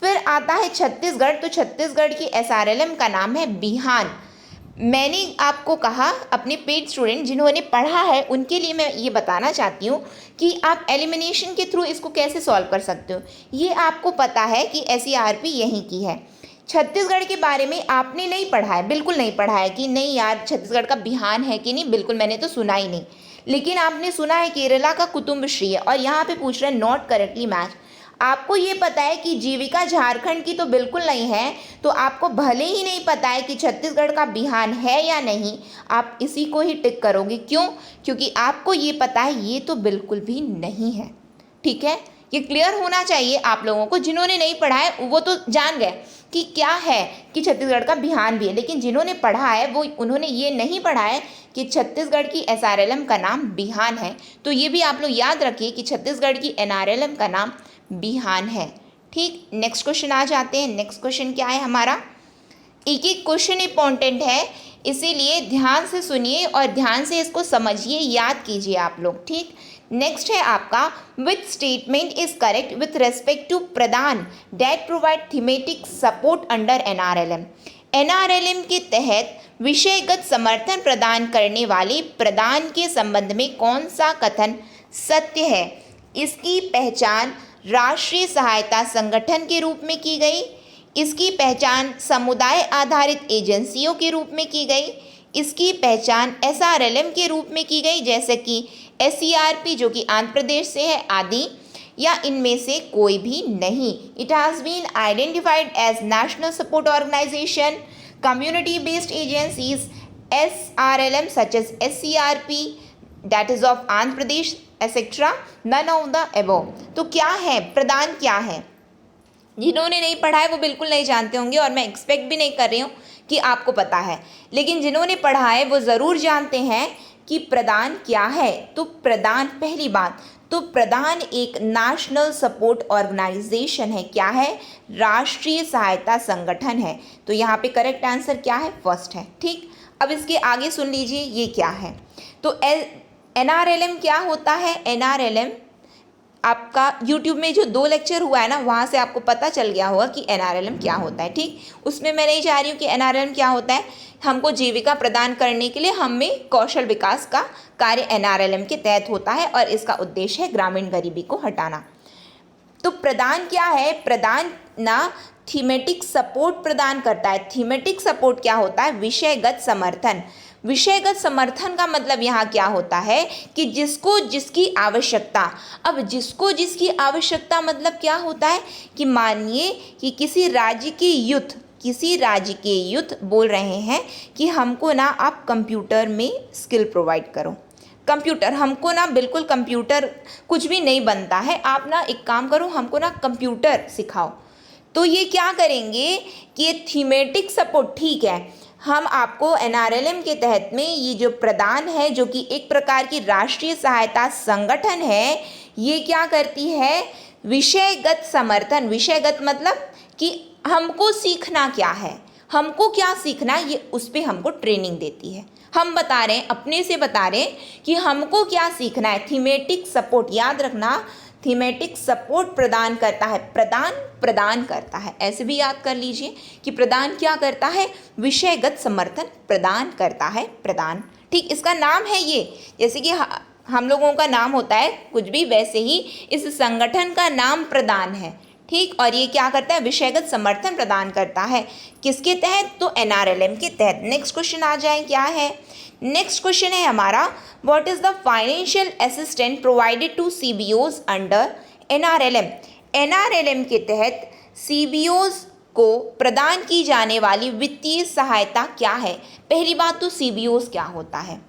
फिर आता है छत्तीसगढ़। तो छत्तीसगढ़ की एसआरएलएम का नाम है बिहान। मैंने आपको कहा, अपने पेड स्टूडेंट जिन्होंने पढ़ा है उनके लिए मैं ये बताना चाहती हूँ कि आप एलिमिनेशन के थ्रू इसको कैसे सॉल्व कर सकते हो। ये आपको पता है कि एसईआरपी यहीं की है। छत्तीसगढ़ के बारे में आपने नहीं पढ़ा है, बिल्कुल नहीं पढ़ा है कि नहीं यार छत्तीसगढ़ का बिहान है कि नहीं, बिल्कुल मैंने तो सुना ही नहीं। लेकिन आपने सुना है केरला का कुटुम्बश्री है और यहाँ पे पूछ रहे हैं नॉट करेक्टली मैच। आपको ये पता है कि जीविका झारखंड की तो बिल्कुल नहीं है, तो आपको भले ही नहीं पता है कि छत्तीसगढ़ का बिहान है या नहीं, आप इसी को ही टिक करोगे। क्यों? क्योंकि आपको ये पता है ये तो बिल्कुल भी नहीं है, ठीक है। ये क्लियर होना चाहिए आप लोगों को। जिन्होंने नहीं पढ़ा है वो तो जान गए कि क्या है कि छत्तीसगढ़ का बिहान भी है, लेकिन जिन्होंने पढ़ा है वो उन्होंने ये नहीं पढ़ा है कि छत्तीसगढ़ की एसआरएलएम का नाम बिहान है। तो ये भी आप लोग याद रखिए कि छत्तीसगढ़ की एनआरएलएम का नाम बिहान है, ठीक। नेक्स्ट क्वेश्चन आ जाते हैं। नेक्स्ट क्वेश्चन क्या है हमारा? एक एक क्वेश्चन इंपॉर्टेंट है, इसीलिए ध्यान से सुनिए और ध्यान से इसको समझिए, याद कीजिए आप लोग, ठीक। नेक्स्ट है आपका which statement is correct with respect to PRADAN that provide thematic support under NRLM. NRLM के तहत विषयगत समर्थन प्रदान करने वाले प्रदान के संबंध में कौन सा कथन सत्य है? इसकी पहचान राष्ट्रीय सहायता संगठन के रूप में की गई, इसकी पहचान समुदाय आधारित एजेंसियों के रूप में की गई, इसकी पहचान एसआरएलएम के रूप में की गई जैसे कि एसईआरपी जो कि आंध्र प्रदेश से है आदि, या इनमें से कोई भी नहीं। It has been identified as national support organization, community based agencies, SRLM such as SERP that is of Andhra Pradesh etcetera, none of the above. तो क्या है प्रदान, क्या है? जिन्होंने नहीं पढ़ा है वो बिल्कुल नहीं जानते होंगे और मैं एक्सपेक्ट भी नहीं कर रही हूँ कि आपको पता है, लेकिन जिन्होंने पढ़ा है वो ज़रूर जानते हैं कि प्रदान क्या है। तो प्रदान, पहली बात तो प्रदान एक नेशनल सपोर्ट ऑर्गेनाइजेशन है। क्या है? राष्ट्रीय सहायता संगठन है। तो यहाँ पे करेक्ट आंसर क्या है? फर्स्ट है, ठीक। अब इसके आगे सुन लीजिए ये क्या है। तो एनआरएलएम क्या होता है? एनआरएलएम आपका YouTube में जो 2 लेक्चर हुआ है ना, वहाँ से आपको पता चल गया होगा कि एनआरएलएम क्या होता है, ठीक। उसमें मैं नहीं जा रही हूँ कि एनआरएलएम क्या होता है। हमको जीविका प्रदान करने के लिए हमें कौशल विकास का कार्य एनआरएलएम के तहत होता है और इसका उद्देश्य है ग्रामीण गरीबी को हटाना। तो प्रदान क्या है? प्रदान ना थीमेटिक सपोर्ट प्रदान करता है। थीमेटिक सपोर्ट क्या होता है? विषयगत समर्थन। विषयगत समर्थन का मतलब यहाँ क्या होता है कि जिसको जिसकी आवश्यकता। अब जिसको जिसकी आवश्यकता मतलब क्या होता है कि मानिए कि किसी राज्य के यूथ बोल रहे हैं कि हमको ना आप कंप्यूटर में स्किल प्रोवाइड करो। कंप्यूटर हमको ना, बिल्कुल कंप्यूटर कुछ भी नहीं बनता है, आप ना एक काम करो, हमको ना कंप्यूटर सिखाओ। तो ये क्या करेंगे कि ये थीमेटिक सपोर्ट, ठीक है, हम आपको एनआरएलएम के तहत में ये जो प्रदान है जो कि एक प्रकार की राष्ट्रीय सहायता संगठन है, ये क्या करती है? विषयगत समर्थन। विषयगत मतलब कि हमको सीखना क्या है, हमको क्या सीखना है, ये उस पर हमको ट्रेनिंग देती है। हम बता रहे हैं, अपने से बता रहे हैं कि हमको क्या सीखना है। थीमेटिक सपोर्ट, याद रखना, थीमेटिक सपोर्ट प्रदान करता है। प्रदान करता है, ऐसे भी याद कर लीजिए कि प्रदान क्या करता है? विषयगत समर्थन प्रदान करता है, प्रदान, ठीक। इसका नाम है ये, जैसे कि हम लोगों का नाम होता है कुछ भी, वैसे ही इस संगठन का नाम प्रदान है, ठीक। और ये क्या करता है? विषयगत समर्थन प्रदान करता है। किसके तहत? तो एनआरएलएम के तहत। नेक्स्ट क्वेश्चन आ जाए, क्या है? नेक्स्ट क्वेश्चन है हमारा, what is the financial assistant provided to CBOs under NRLM. NRLM के तहत सीबीओज को प्रदान की जाने वाली वित्तीय सहायता क्या है? पहली बात तो सीबीओज क्या होता है?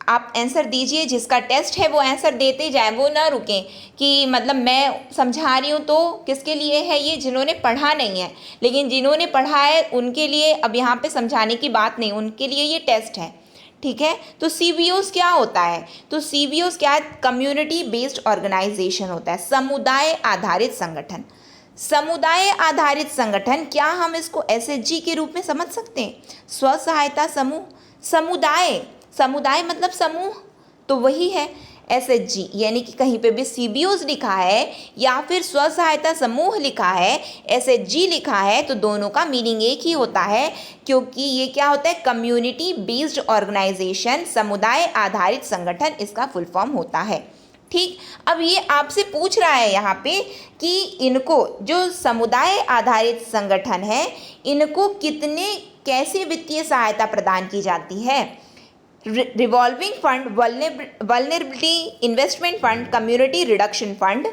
आप आंसर दीजिए, जिसका टेस्ट है वो आंसर देते जाए, वो ना रुकें कि मतलब मैं समझा रही हूँ तो किसके लिए है ये, जिन्होंने पढ़ा नहीं है, लेकिन जिन्होंने पढ़ा है उनके लिए अब यहाँ पे समझाने की बात नहीं, उनके लिए ये टेस्ट है, ठीक है। तो CBOs क्या होता है, तो CBOs क्या है, कम्युनिटी बेस्ड ऑर्गेनाइजेशन होता है, समुदाय आधारित संगठन। समुदाय आधारित संगठन, क्या हम इसको SHG के रूप में समझ सकते हैं, स्व सहायता समूह। समुदाय, समुदाय मतलब समूह, तो वही है SHG, यानी कि कहीं पे भी CBOs लिखा है या फिर स्व सहायता समूह लिखा है, SHG लिखा है, तो दोनों का मीनिंग एक ही होता है, क्योंकि ये क्या होता है, कम्युनिटी बेस्ड ऑर्गेनाइजेशन, समुदाय आधारित संगठन इसका फुल फॉर्म होता है, ठीक। अब ये आपसे पूछ रहा है यहाँ पे कि इनको, जो समुदाय आधारित संगठन है, इनको कितने कैसे वित्तीय सहायता प्रदान की जाती है। Revolving fund, vulnerability investment fund, community reduction fund,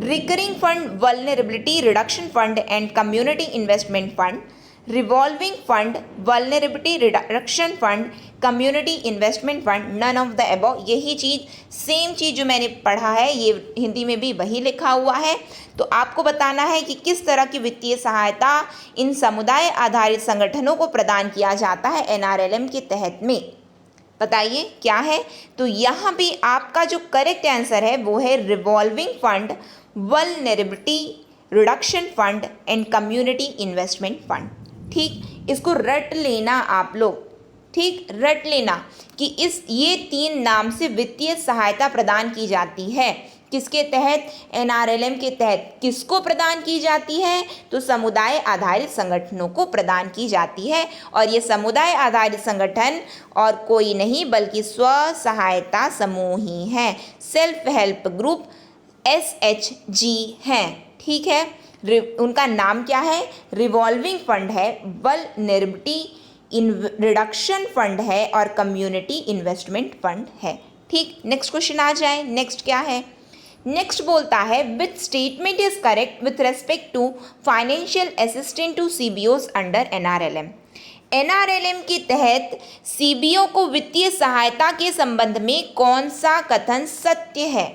recurring fund, vulnerability reduction fund and community investment fund, revolving fund, vulnerability reduction fund, community investment fund, none of the above. यही चीज़, सेम चीज़ जो मैंने पढ़ा है ये हिंदी में भी वही लिखा हुआ है। तो आपको बताना है कि किस तरह की वित्तीय सहायता इन समुदाय आधारित संगठनों को प्रदान किया जाता है NRLM के तहत में, बताइए क्या है। तो यहाँ भी आपका जो करेक्ट आंसर है वो है revolving fund, vulnerability reduction fund and community investment fund, ठीक। इसको रट लेना आप लोग, ठीक, रट लेना कि ये 3 नाम से वित्तीय सहायता प्रदान की जाती है, किसके तहत, NRLM के तहत। किसको प्रदान की जाती है, तो समुदाय आधारित संगठनों को प्रदान की जाती है, और ये समुदाय आधारित संगठन और कोई नहीं बल्कि स्व सहायता समूह ही हैं, सेल्फ हेल्प ग्रुप SHG हैं, ठीक है। उनका नाम क्या है, रिवॉल्विंग फंड है, वल्नरेबिलिटी रिडक्शन फंड है और कम्युनिटी इन्वेस्टमेंट फंड है, ठीक। नेक्स्ट क्वेश्चन आ जाए, नेक्स्ट क्या है, नेक्स्ट बोलता है which statement is correct with respect to financial assistant to CBOs under NRLM। NRLM के तहत CBO को वित्तीय सहायता के संबंध में कौन सा कथन सत्य है।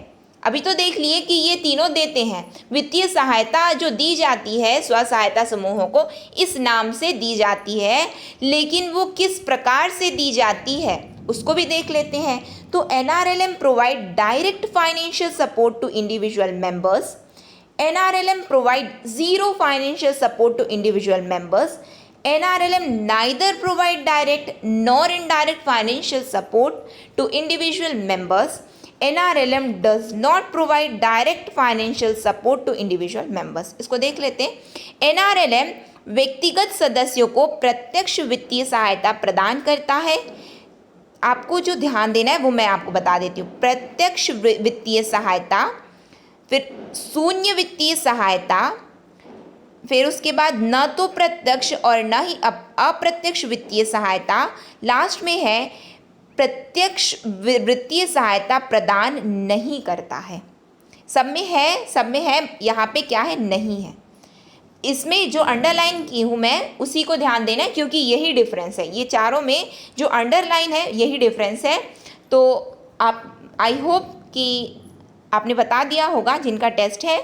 अभी तो देख लिए कि ये तीनों देते हैं, वित्तीय सहायता जो दी जाती है स्व सहायता समूहों को इस नाम से दी जाती है, लेकिन वो किस प्रकार से दी जाती है उसको भी देख लेते हैं। तो NRLM provide direct financial support to individual members, NRLM provide zero financial support to individual members, NRLM neither provide direct nor indirect financial support to individual members. NRLM does not provide direct financial support to individual members. इसको देख लेते हैं। NRLM व्यक्तिगत सदस्यों को प्रत्यक्ष वित्तीय सहायता प्रदान करता है। आपको जो ध्यान देना है वो मैं आपको बता देती हूँ। प्रत्यक्ष वित्तीय सहायता, फिर शून्य वित्तीय सहायता, फिर उसके बाद न तो प्रत्यक्ष और न ही अप्रत्यक्ष वित्तीय सहायता, लास्ट में है प्रत्यक्ष वित्तीय सहायता प्रदान नहीं करता है। सब में है, यहाँ पे क्या है, नहीं है। इसमें जो अंडरलाइन की हूँ मैं उसी को ध्यान देना है, क्योंकि यही डिफरेंस है, ये चारों में जो अंडरलाइन है यही डिफरेंस है। तो आप, आई होप कि आपने बता दिया होगा जिनका टेस्ट है।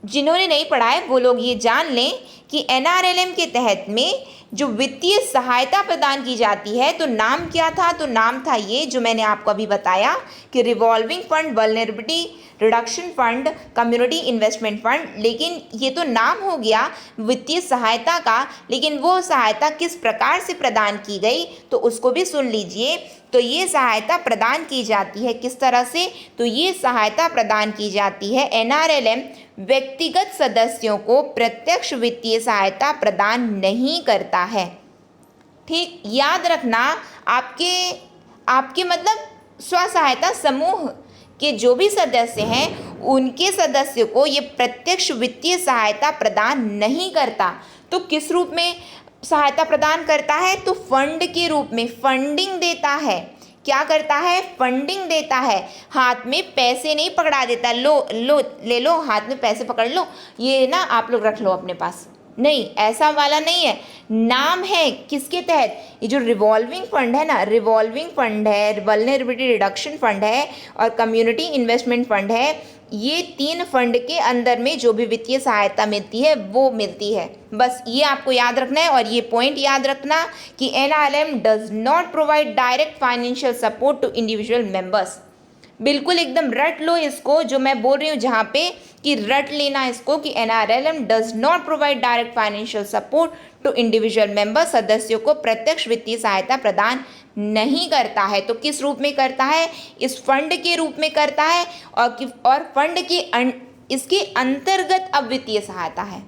जिन्होंने नहीं पढ़ा है वो लोग ये जान लें कि NRLM के तहत में जो वित्तीय सहायता प्रदान की जाती है, तो नाम क्या था, तो नाम था ये जो मैंने आपको अभी बताया कि revolving fund, vulnerability reduction fund, community investment fund. लेकिन ये तो नाम हो गया वित्तीय सहायता का, लेकिन वो सहायता किस प्रकार से प्रदान की गई तो उसको भी सुन लीजिए। तो ये सहायता प्रदान की जाती है किस तरह से, तो ये सहायता प्रदान की जाती है, NRLM व्यक्तिगत सदस्यों को प्रत्यक्ष वित्तीय सहायता प्रदान नहीं करता है। ठीक, याद रखना, आपके मतलब स्व सहायता समूह के जो भी सदस्य हैं उनके सदस्यों को ये प्रत्यक्ष वित्तीय सहायता प्रदान नहीं करता। तो किस रूप में सहायता प्रदान करता है, तो फंड के रूप में फंडिंग देता है। क्या करता है, फंडिंग देता है। हाथ में पैसे नहीं पकड़ा देता, लो ले लो, हाथ में पैसे पकड़ लो, ये ना आप लोग रख लो अपने पास, नहीं, ऐसा वाला नहीं है, नाम है किसके तहत, ये जो रिवॉल्विंग फंड है ना, रिवॉल्विंग फंड है, वल्नरेबिलिटी रिडक्शन फंड है और कम्युनिटी इन्वेस्टमेंट फंड है, ये 3 फंड के अंदर में जो भी वित्तीय सहायता मिलती है वो मिलती है। बस ये आपको याद रखना है और ये पॉइंट याद रखना कि NRLM does not provide direct financial support to individual members. बिल्कुल एकदम रट लो इसको, जो मैं बोल रही हूँ जहाँ पे कि रट लेना इसको कि NRLM does not provide direct financial support to individual member, सदस्यों को प्रत्यक्ष वित्तीय सहायता प्रदान नहीं करता है। तो किस रूप में करता है, इस फंड के रूप में करता है और फंड के इसके अंतर्गत अब वित्तीय सहायता है।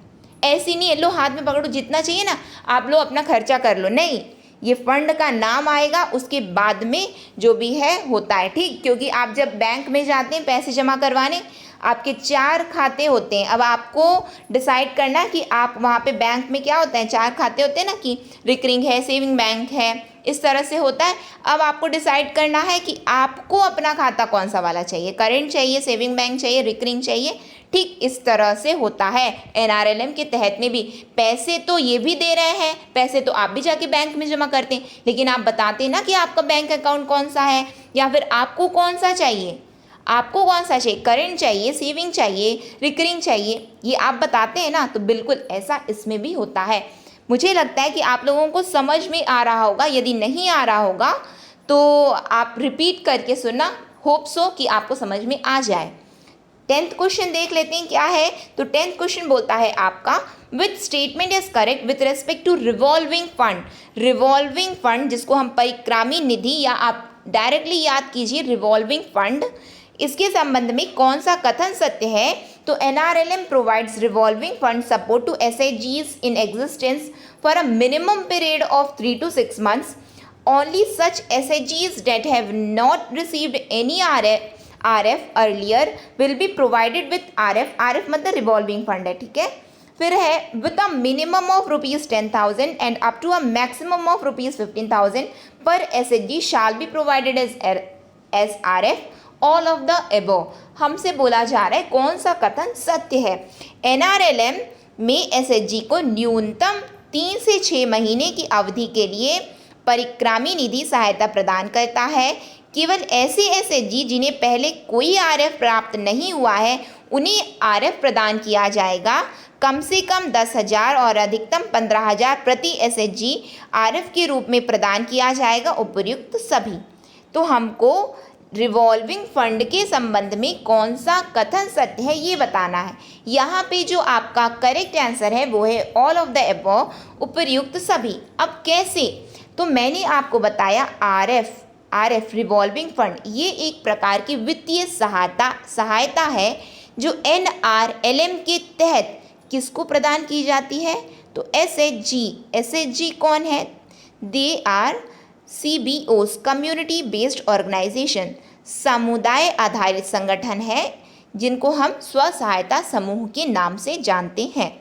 ऐसी नहीं है लो हाथ में पकड़ो जितना चाहिए ना आप लो अपना खर्चा कर लो, नहीं, ये फंड का नाम आएगा उसके बाद में जो भी है होता है, ठीक। क्योंकि आप जब बैंक में जाते हैं पैसे जमा करवाने, आपके 4 खाते होते हैं। अब आपको डिसाइड करना है कि आप वहाँ पे बैंक में क्या होता है, 4 खाते होते हैं ना, कि रिकरिंग है, सेविंग बैंक है, इस तरह से होता है। अब आपको डिसाइड करना है कि आपको अपना खाता कौन सा वाला चाहिए, करेंट चाहिए, सेविंग बैंक चाहिए, रिकरिंग चाहिए, ठीक इस तरह से होता है। NRLM के तहत में भी पैसे तो ये भी दे रहे हैं, पैसे तो आप भी जाके बैंक में जमा करते हैं, लेकिन आप बताते ना कि आपका बैंक अकाउंट कौन सा है या फिर आपको कौन सा चाहिए, आपको कौन सा चाहिए, करेंट चाहिए, सेविंग चाहिए, रिकरिंग चाहिए, ये आप बताते हैं ना। तो बिल्कुल ऐसा इसमें भी होता है। मुझे लगता है कि आप लोगों को समझ में आ रहा होगा, यदि नहीं आ रहा होगा तो आप रिपीट करके सुनना, होप सो कि आपको समझ में आ जाए। 10th क्वेश्चन देख लेते हैं क्या है। तो 10th क्वेश्चन बोलता है आपका which statement is correct with respect to revolving fund. Revolving fund जिसको हम परिक्रामी निधि या आप डायरेक्टली याद कीजिए रिवॉल्विंग फंड, इसके संबंध में कौन सा कथन सत्य है। तो NRLM provides revolving fund support to SHGs in existence for a minimum period of 3 to 6 months. Only such SHGs that have not received any RF earlier will be provided with RF मतलब revolving fund है, ठीक है। फिर है with a minimum of ₹10,000 and up to a maximum of ₹15,000 पर SHG shall be provided as RF all of the above. हमसे बोला जा रहा है कौन सा कथन सत्य है। NRLM में SHG को न्यूनतम 3 से 6 महीने की अवधि के लिए परिक्रामी निधि सहायता प्रदान करता है। केवल ऐसे SHG जिन्हें पहले कोई RF प्राप्त नहीं हुआ है उन्हें RF प्रदान किया जाएगा। कम से कम 10,000 और अधिकतम 15,000 प्रति SHG RF के रूप में प्रदान किया जाएगा उपयुक्त सभी। तो हमको रिवॉल्विंग फंड के संबंध में कौन सा कथन सत्य है ये बताना है। यहाँ पे जो आपका करेक्ट आंसर है वो है ऑल ऑफ द अबव, उपयुक्त सभी। अब कैसे, तो मैंने आपको बताया RF रिवॉल्विंग फंड ये एक प्रकार की वित्तीय सहायता है जो NRLM के तहत किसको प्रदान की जाती है। तो SHG कौन है, they are CBOs community based organisation, समुदाय आधारित संगठन है जिनको हम स्व सहायता समूह के नाम से जानते हैं।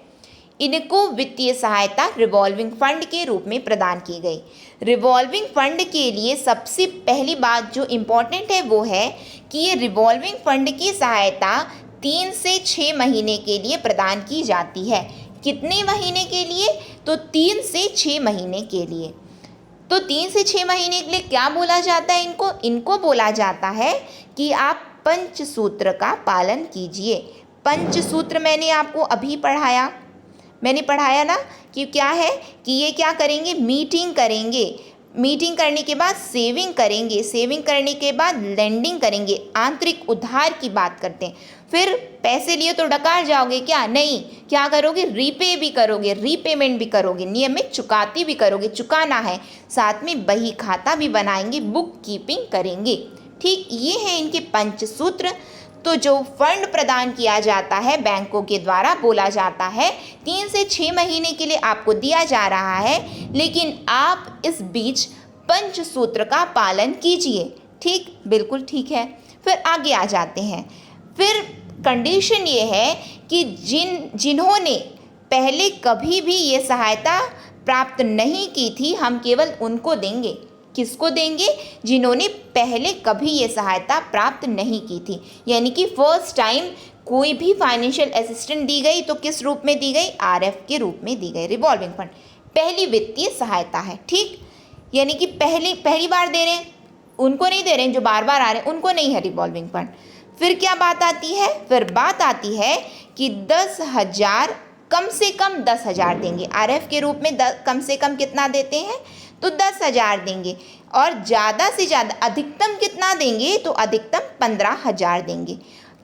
इनको वित्तीय सहायता रिवॉल्विंग फंड के रूप में प्रदान की गई। रिवॉल्विंग फंड के लिए सबसे पहली बात जो इम्पोर्टेंट है वो है कि ये रिवॉल्विंग फंड की सहायता 3 से 6 महीने के लिए प्रदान की जाती है। कितने महीने के लिए, तो 3 से 6 महीने के लिए। तो 3 से 6 महीने के लिए क्या बोला जाता है इनको बोला जाता है कि आप पंचसूत्र का पालन कीजिए। पंचसूत्र मैंने आपको अभी पढ़ाया ना कि क्या है कि ये क्या करेंगे, मीटिंग करने के बाद सेविंग करेंगे, सेविंग करने के बाद लेंडिंग करेंगे, आंतरिक उधार की बात करते हैं। फिर पैसे लिए तो डकार जाओगे क्या, नहीं, क्या करोगे, रीपेमेंट भी करोगे, नियमित चुकाती भी करोगे, चुकाना है, साथ में बही खाता भी बनाएंगे, बुक कीपिंग करेंगे। ठीक, ये है इनके पंचसूत्र। तो जो फंड प्रदान किया जाता है बैंकों के द्वारा बोला जाता है 3 से 6 महीने के लिए आपको दिया जा रहा है, लेकिन आप इस बीच पंचसूत्र का पालन कीजिए। ठीक, बिल्कुल ठीक है। फिर आगे आ जाते हैं। फिर कंडीशन ये है कि जिन्होंने पहले कभी भी ये सहायता प्राप्त नहीं की थी, हम केवल उनको देंगे। किसको देंगे, जिन्होंने पहले कभी ये सहायता प्राप्त नहीं की थी, यानी कि फर्स्ट टाइम कोई भी फाइनेंशियल असिस्टेंट दी गई तो किस रूप में दी गई, आरएफ के रूप में दी गई। रिवॉल्विंग फंड पहली वित्तीय सहायता है, ठीक, यानी कि पहली बार दे रहे हैं उनको नहीं दे रहे हैं, जो बार बार आ रहे हैं उनको नहीं है रिवॉल्विंग फंड। फिर क्या बात आती है, फिर बात आती है कि 10,000, कम से कम 10,000 देंगे। आरएफ के रूप में कम से कम कितना देते हैं, तो 10,000 देंगे, और ज़्यादा से ज़्यादा अधिकतम कितना देंगे, तो अधिकतम 15,000 देंगे।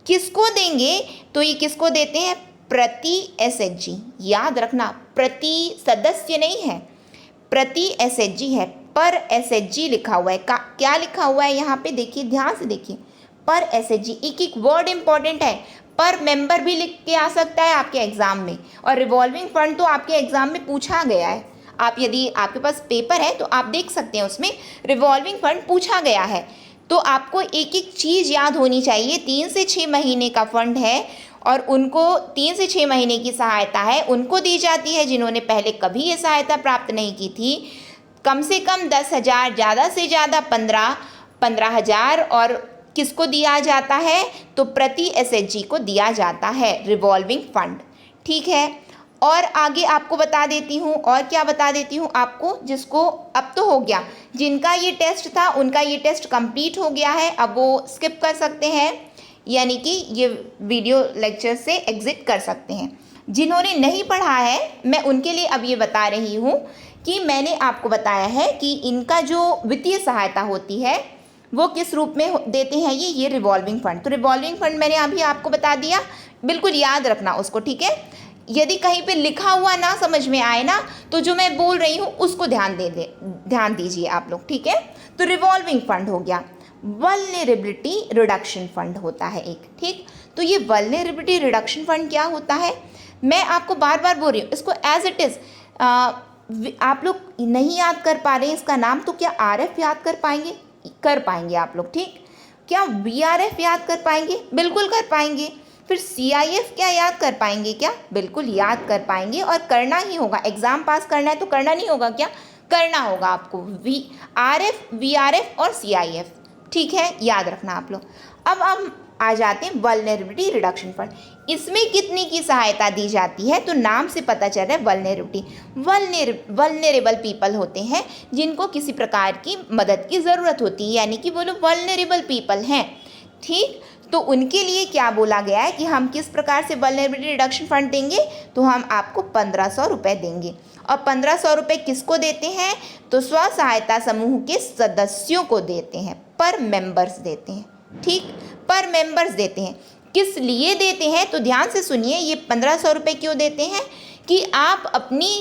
किसको देंगे, तो ये किसको देते हैं, प्रति एसएचजी। याद रखना प्रति सदस्य नहीं है, प्रति एसएचजी है, पर एसएचजी लिखा हुआ है। क्या लिखा हुआ है यहाँ पे, देखिए ध्यान से देखिए, पर एसएचजी। एक वर्ड इंपॉर्टेंट है, पर मेंबर भी लिख के आ सकता है आपके एग्जाम में, और रिवॉल्विंग फंड तो आपके एग्जाम में पूछा गया है। आप यदि आपके पास पेपर है तो आप देख सकते हैं, उसमें रिवॉल्विंग फंड पूछा गया है। तो आपको एक एक चीज़ याद होनी चाहिए। 3 से 6 महीने का फंड है, और उनको 3 से 6 महीने की सहायता है, उनको दी जाती है जिन्होंने पहले कभी ये सहायता प्राप्त नहीं की थी। कम से कम 10,000, ज़्यादा से ज़्यादा 15,000, और किसको दिया जाता है, तो प्रति एसएचजी को दिया जाता है रिवॉल्विंग फंड, ठीक है। और आगे आपको बता देती हूँ, और क्या बता देती हूँ आपको, जिसको अब तो हो गया, जिनका ये टेस्ट था उनका ये टेस्ट कंप्लीट हो गया है, अब वो स्किप कर सकते हैं, यानी कि ये वीडियो लेक्चर से एग्जिट कर सकते हैं। जिन्होंने नहीं पढ़ा है मैं उनके लिए अब ये बता रही हूँ कि मैंने आपको बताया है कि इनका जो वित्तीय सहायता होती है वो किस रूप में देते हैं ये रिवॉल्विंग फंड। तो रिवॉल्विंग फंड मैंने अभी आपको बता दिया, बिल्कुल याद रखना उसको, ठीक है। यदि कहीं पे लिखा हुआ ना समझ में आए ना, तो जो मैं बोल रही हूँ उसको ध्यान दीजिए आप लोग, ठीक है। तो रिवॉल्विंग फंड हो गया। वल्नरेबिलिटी रिडक्शन फंड होता है एक, ठीक। तो ये वल्नरेबिलिटी रिडक्शन फंड क्या होता है, मैं आपको बार बार बोल रही हूँ, इसको एज इट इज़ आप लोग नहीं याद कर पा रहे हैं इसका नाम, तो क्या आरएफ याद कर पाएंगे आप लोग, ठीक। क्या वीआरएफ याद कर पाएंगे, बिल्कुल कर पाएंगे। फिर सीआईएफ क्या याद कर पाएंगे, क्या बिल्कुल याद कर पाएंगे, और करना ही होगा। एग्जाम पास करना है तो करना नहीं होगा क्या, करना होगा आपको। आरएफ, वीआरएफ और सीआईएफ, ठीक है, याद रखना आप लोग। अब हम आ जाते हैं वल्नरेबिलिटी रिडक्शन फंड। इसमें कितनी की सहायता दी जाती है, तो नाम से पता चल रहा है वल्नरेबिलिटी। वल्नरेबल पीपल होते हैं जिनको किसी प्रकार की मदद की ज़रूरत होती है, यानी कि वो लोग वल्नरेबल पीपल हैं, ठीक। तो उनके लिए क्या बोला गया है कि हम किस प्रकार से वल्नरेबिलिटी रिडक्शन फंड देंगे, तो हम आपको 1,500 रुपये देंगे। और 1,500 रुपये किसको देते हैं, तो स्व सहायता समूह के सदस्यों को देते हैं, पर मेंबर्स देते हैं, ठीक, पर मेंबर्स देते हैं। किस लिए देते हैं, तो ध्यान से सुनिए, ये 1,500 रुपये क्यों देते हैं कि आप अपनी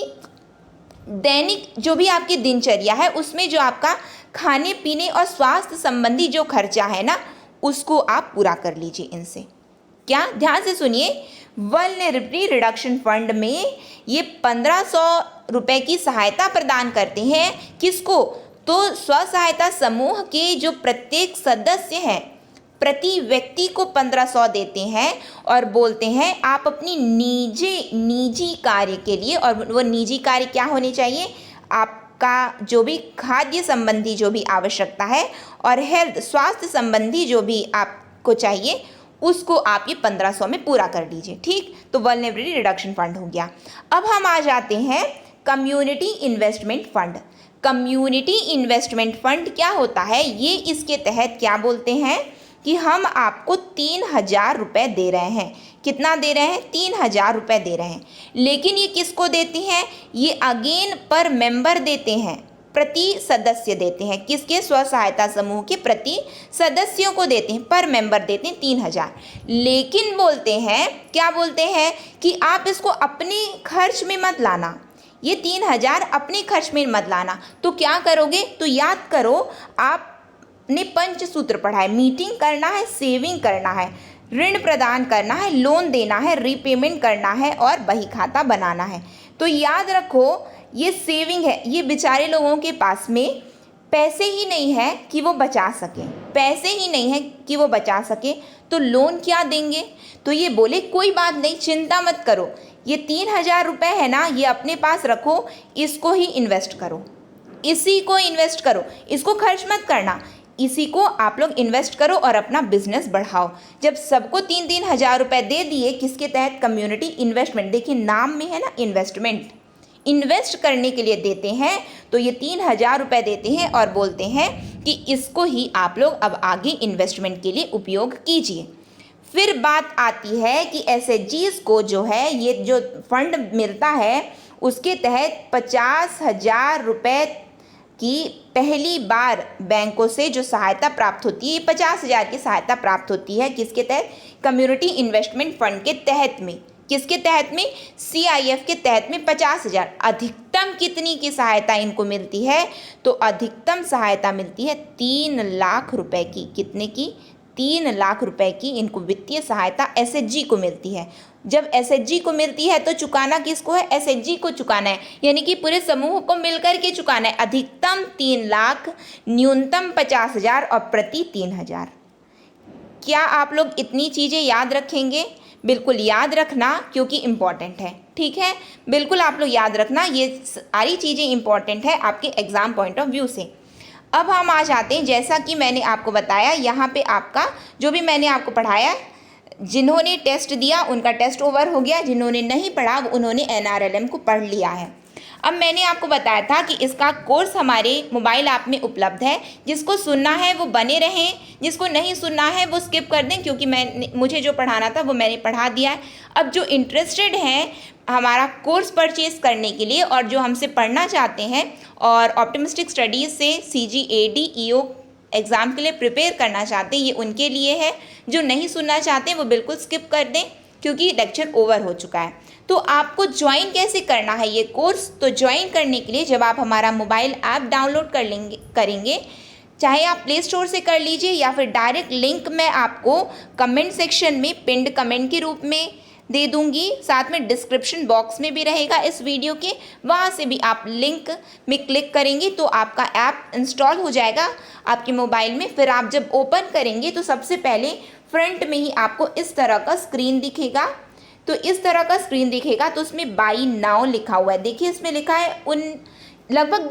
दैनिक जो भी आपकी दिनचर्या है उसमें जो आपका खाने पीने और स्वास्थ्य संबंधी जो खर्चा है ना, उसको आप पूरा कर लीजिए इनसे। क्या, ध्यान से सुनिए, वल्नरेबिलिटी रिडक्शन फंड में ये 1,500 रुपये की सहायता प्रदान करते हैं, किसको, तो स्व सहायता समूह के जो प्रत्येक सदस्य हैं, प्रति व्यक्ति को 1,500 देते हैं, और बोलते हैं आप अपनी निजी कार्य के लिए, और वो निजी कार्य क्या होने चाहिए, आपका जो भी खाद्य संबंधी जो भी आवश्यकता है और हेल्थ स्वास्थ्य संबंधी जो भी आपको चाहिए उसको आप ये 1,500 में पूरा कर लीजिए, ठीक। तो वल्नरेबिलिटी रिडक्शन फंड हो गया। अब हम आ जाते हैं community investment fund. Community investment fund क्या होता है, ये इसके तहत क्या बोलते हैं कि हम आपको 3,000 रुपये दे रहे हैं। कितना दे रहे हैं, 3,000 रुपये दे रहे हैं। लेकिन ये किसको देते हैं, ये अगेन पर मेंबर देते हैं, प्रति सदस्य देते हैं, किसके, स्व सहायता समूह के प्रति सदस्यों को देते हैं, पर मेंबर देते हैं 3,000। लेकिन बोलते हैं, क्या बोलते हैं कि आप इसको अपने खर्च में मत लाना, ये 3,000 अपने खर्च में मत लाना। तो क्या करोगे, तो याद करो, आपने पंचसूत्र पढ़ा है, मीटिंग करना है, सेविंग करना है, ऋण प्रदान करना है, लोन देना है, रीपेमेंट करना है, और बही खाता बनाना है। तो याद रखो, ये सेविंग है, ये बेचारे लोगों के पास में पैसे ही नहीं है कि वो बचा सके, पैसे ही नहीं है कि वो बचा सके, तो लोन क्या देंगे। तो ये बोले कोई बात नहीं, चिंता मत करो, ये 3,000 रुपये है ना, ये अपने पास रखो, इसको ही इन्वेस्ट करो, इसी को इन्वेस्ट करो, इसको खर्च मत करना, इसी को आप लोग इन्वेस्ट करो और अपना बिजनेस बढ़ाओ। जब सबको 3-3 हज़ार रुपये दे दिए, किसके तहत? Community investment. देखिए नाम में है ना इन्वेस्टमेंट, इन्वेस्ट करने के लिए देते हैं, तो ये 3,000 रुपये देते हैं और बोलते हैं कि इसको ही आप लोग अब आगे इन्वेस्टमेंट के लिए उपयोग कीजिए। फिर बात आती है कि एसएचजीज को जो है ये जो फंड मिलता है उसके तहत 50,000 रुपये की पहली बार बैंकों से जो सहायता प्राप्त होती है, 50,000 की सहायता प्राप्त होती है। किसके तहत? कम्युनिटी इन्वेस्टमेंट फंड के तहत में। किसके तहत में? CIF के तहत में 50,000। अधिकतम कितनी की सहायता इनको मिलती है? तो अधिकतम सहायता मिलती है 3 लाख रुपए की। कितने की? 3 लाख रुपए की इनको वित्तीय सहायता SHG को मिलती है। जब SHG को मिलती है तो चुकाना किसको है? SHG को चुकाना है, यानी कि पूरे समूह को मिलकर के चुकाना है। अधिकतम 3 लाख, न्यूनतम 50,000 और प्रति 3,000। क्या आप लोग इतनी चीज़ें याद रखेंगे? बिल्कुल याद रखना, क्योंकि इम्पॉर्टेंट है। ठीक है, बिल्कुल आप लोग याद रखना, ये सारी चीज़ें इम्पॉर्टेंट है आपके एग्ज़ाम पॉइंट ऑफ व्यू से। अब हम आ जाते हैं, जैसा कि मैंने आपको बताया, यहाँ पे आपका जो भी मैंने आपको पढ़ाया, जिन्होंने टेस्ट दिया उनका टेस्ट ओवर हो गया, जिन्होंने नहीं पढ़ा उन्होंने NRLM को पढ़ लिया है। अब मैंने आपको बताया था कि इसका कोर्स हमारे मोबाइल ऐप में उपलब्ध है। जिसको सुनना है वो बने रहें, जिसको नहीं सुनना है वो स्किप कर दें, क्योंकि मुझे जो पढ़ाना था वो मैंने पढ़ा दिया है। अब जो इंटरेस्टेड हैं हमारा कोर्स परचेज़ करने के लिए और जो हमसे पढ़ना चाहते हैं और ऑप्टिमिस्टिक स्टडीज़ से CGAD EO एग्ज़ाम के लिए प्रिपेयर करना चाहते हैं, ये उनके लिए है। जो नहीं सुनना चाहते हैं वो बिल्कुल स्किप कर दें, क्योंकि लेक्चर ओवर हो चुका है। तो आपको ज्वाइन कैसे करना है ये कोर्स? तो ज्वाइन करने के लिए जब आप हमारा मोबाइल ऐप डाउनलोड करेंगे, चाहे आप प्ले स्टोर से कर लीजिए या फिर डायरेक्ट लिंक मैं आपको कमेंट सेक्शन में पिंड कमेंट के रूप में दे दूंगी, साथ में डिस्क्रिप्शन बॉक्स में भी रहेगा इस वीडियो के, वहाँ से भी आप लिंक में क्लिक करेंगे तो आपका ऐप इंस्टॉल हो जाएगा आपके मोबाइल में। फिर आप जब ओपन करेंगे तो सबसे पहले फ्रंट में ही आपको इस तरह का स्क्रीन दिखेगा। तो इस तरह का स्क्रीन दिखेगा, तो उसमें बाई नाउ लिखा हुआ है। देखिए इसमें लिखा है लगभग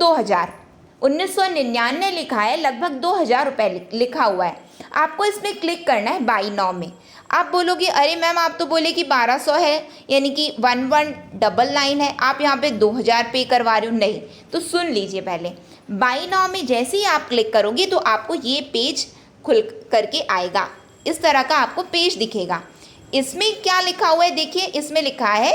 1999 लिखा है, लगभग 2,000 रुपये लिखा हुआ है। आपको इसमें क्लिक करना है बाई नाउ में। आप बोलोगे अरे मैम आप तो बोले कि 1200 है, यानी कि 1199 है, आप यहाँ पे 2,000 पे करवा रहे हो। नहीं, तो सुन लीजिए पहले। बाई नाउ में जैसे ही आप क्लिक करोगे तो आपको ये पेज खुल करके आएगा, इस तरह का आपको पेज दिखेगा। इसमें क्या लिखा हुआ है? देखिए इसमें लिखा है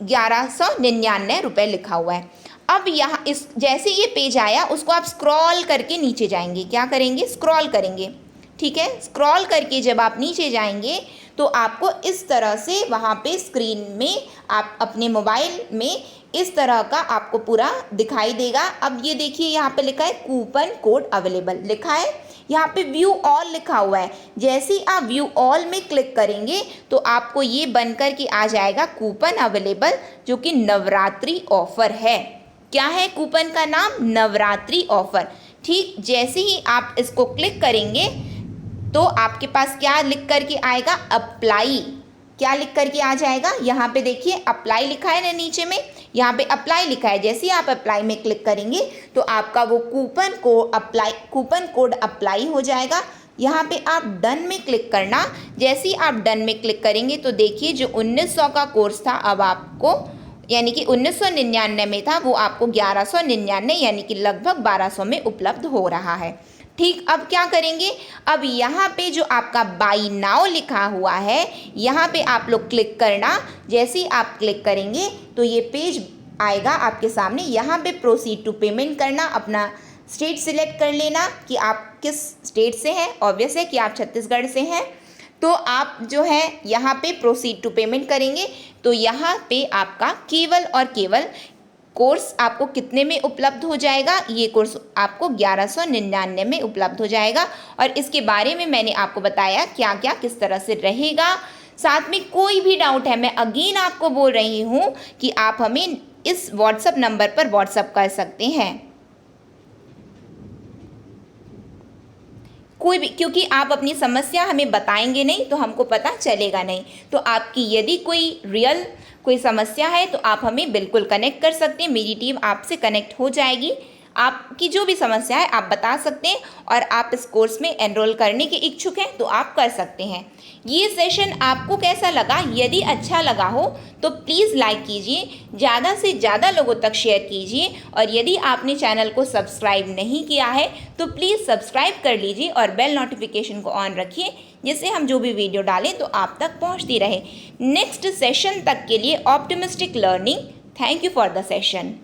1199 रुपये लिखा हुआ है। अब यहाँ इस जैसे ये पेज आया उसको आप स्क्रॉल करके नीचे जाएंगे। क्या करेंगे? स्क्रॉल करेंगे। ठीक है, स्क्रॉल करके जब आप नीचे जाएंगे तो आपको इस तरह से वहाँ पे स्क्रीन में आप अपने मोबाइल में इस तरह का आपको पूरा दिखाई देगा। अब ये देखिए यहाँ पे लिखा है कूपन कोड अवेलेबल लिखा है, यहाँ पे व्यू ऑल लिखा हुआ है। जैसे ही आप व्यू ऑल में क्लिक करेंगे तो आपको ये बन कर के आ जाएगा कूपन अवेलेबल, जो कि नवरात्रि ऑफर है। क्या है कूपन का नाम? नवरात्रि ऑफर। ठीक, जैसे ही आप इसको क्लिक करेंगे तो आपके पास क्या लिख कर के आएगा? अप्लाई। क्या लिख कर के आ जाएगा? यहाँ पे देखिए अप्लाई लिखा है ना नीचे में, यहाँ पे अप्लाई लिखा है। जैसे ही आप अप्लाई में क्लिक करेंगे तो आपका वो कूपन कोड अप्लाई हो जाएगा। यहाँ पे आप डन में क्लिक करना। जैसे ही आप डन में क्लिक करेंगे तो देखिए जो 1900 का कोर्स था अब आपको, यानी कि 1999 में था, वो आपको 1199 यानी कि लगभग 1200 में उपलब्ध हो रहा है। ठीक, अब क्या करेंगे? अब यहाँ पे जो आपका बाई नाउ लिखा हुआ है यहाँ पे आप लोग क्लिक करना। जैसे ही आप क्लिक करेंगे तो ये पेज आएगा आपके सामने। यहाँ पे प्रोसीड टू पेमेंट करना, अपना स्टेट सिलेक्ट कर लेना कि आप किस स्टेट से हैं। ऑब्वियस है कि आप छत्तीसगढ़ से हैं, तो आप जो है यहाँ पे प्रोसीड टू पेमेंट करेंगे तो यहाँ पे आपका केवल और केवल कोर्स आपको कितने में उपलब्ध हो जाएगा? ये कोर्स आपको 1199 में उपलब्ध हो जाएगा। और इसके बारे में मैंने आपको बताया क्या क्या किस तरह से रहेगा। साथ में कोई भी डाउट है, मैं अगेन आपको बोल रही हूँ कि आप हमें इस व्हाट्सएप नंबर पर व्हाट्सएप कर सकते हैं। कोई भी, क्योंकि आप अपनी समस्या हमें बताएंगे नहीं तो हमको पता चलेगा नहीं। तो आपकी यदि कोई समस्या है तो आप हमें बिल्कुल कनेक्ट कर सकते हैं, मेरी टीम आपसे कनेक्ट हो जाएगी। आपकी जो भी समस्या है आप बता सकते हैं और आप इस कोर्स में एनरोल करने के इच्छुक हैं तो आप कर सकते हैं। ये सेशन आपको कैसा लगा? यदि अच्छा लगा हो तो प्लीज़ लाइक कीजिए, ज़्यादा से ज़्यादा लोगों तक शेयर कीजिए और यदि आपने चैनल को सब्सक्राइब नहीं किया है तो प्लीज़ सब्सक्राइब कर लीजिए और बेल नोटिफिकेशन को ऑन रखिए, जिससे हम जो भी वीडियो डालें तो आप तक पहुंचती रहे। नेक्स्ट सेशन तक के लिए optimistic learning. Thank you for the session.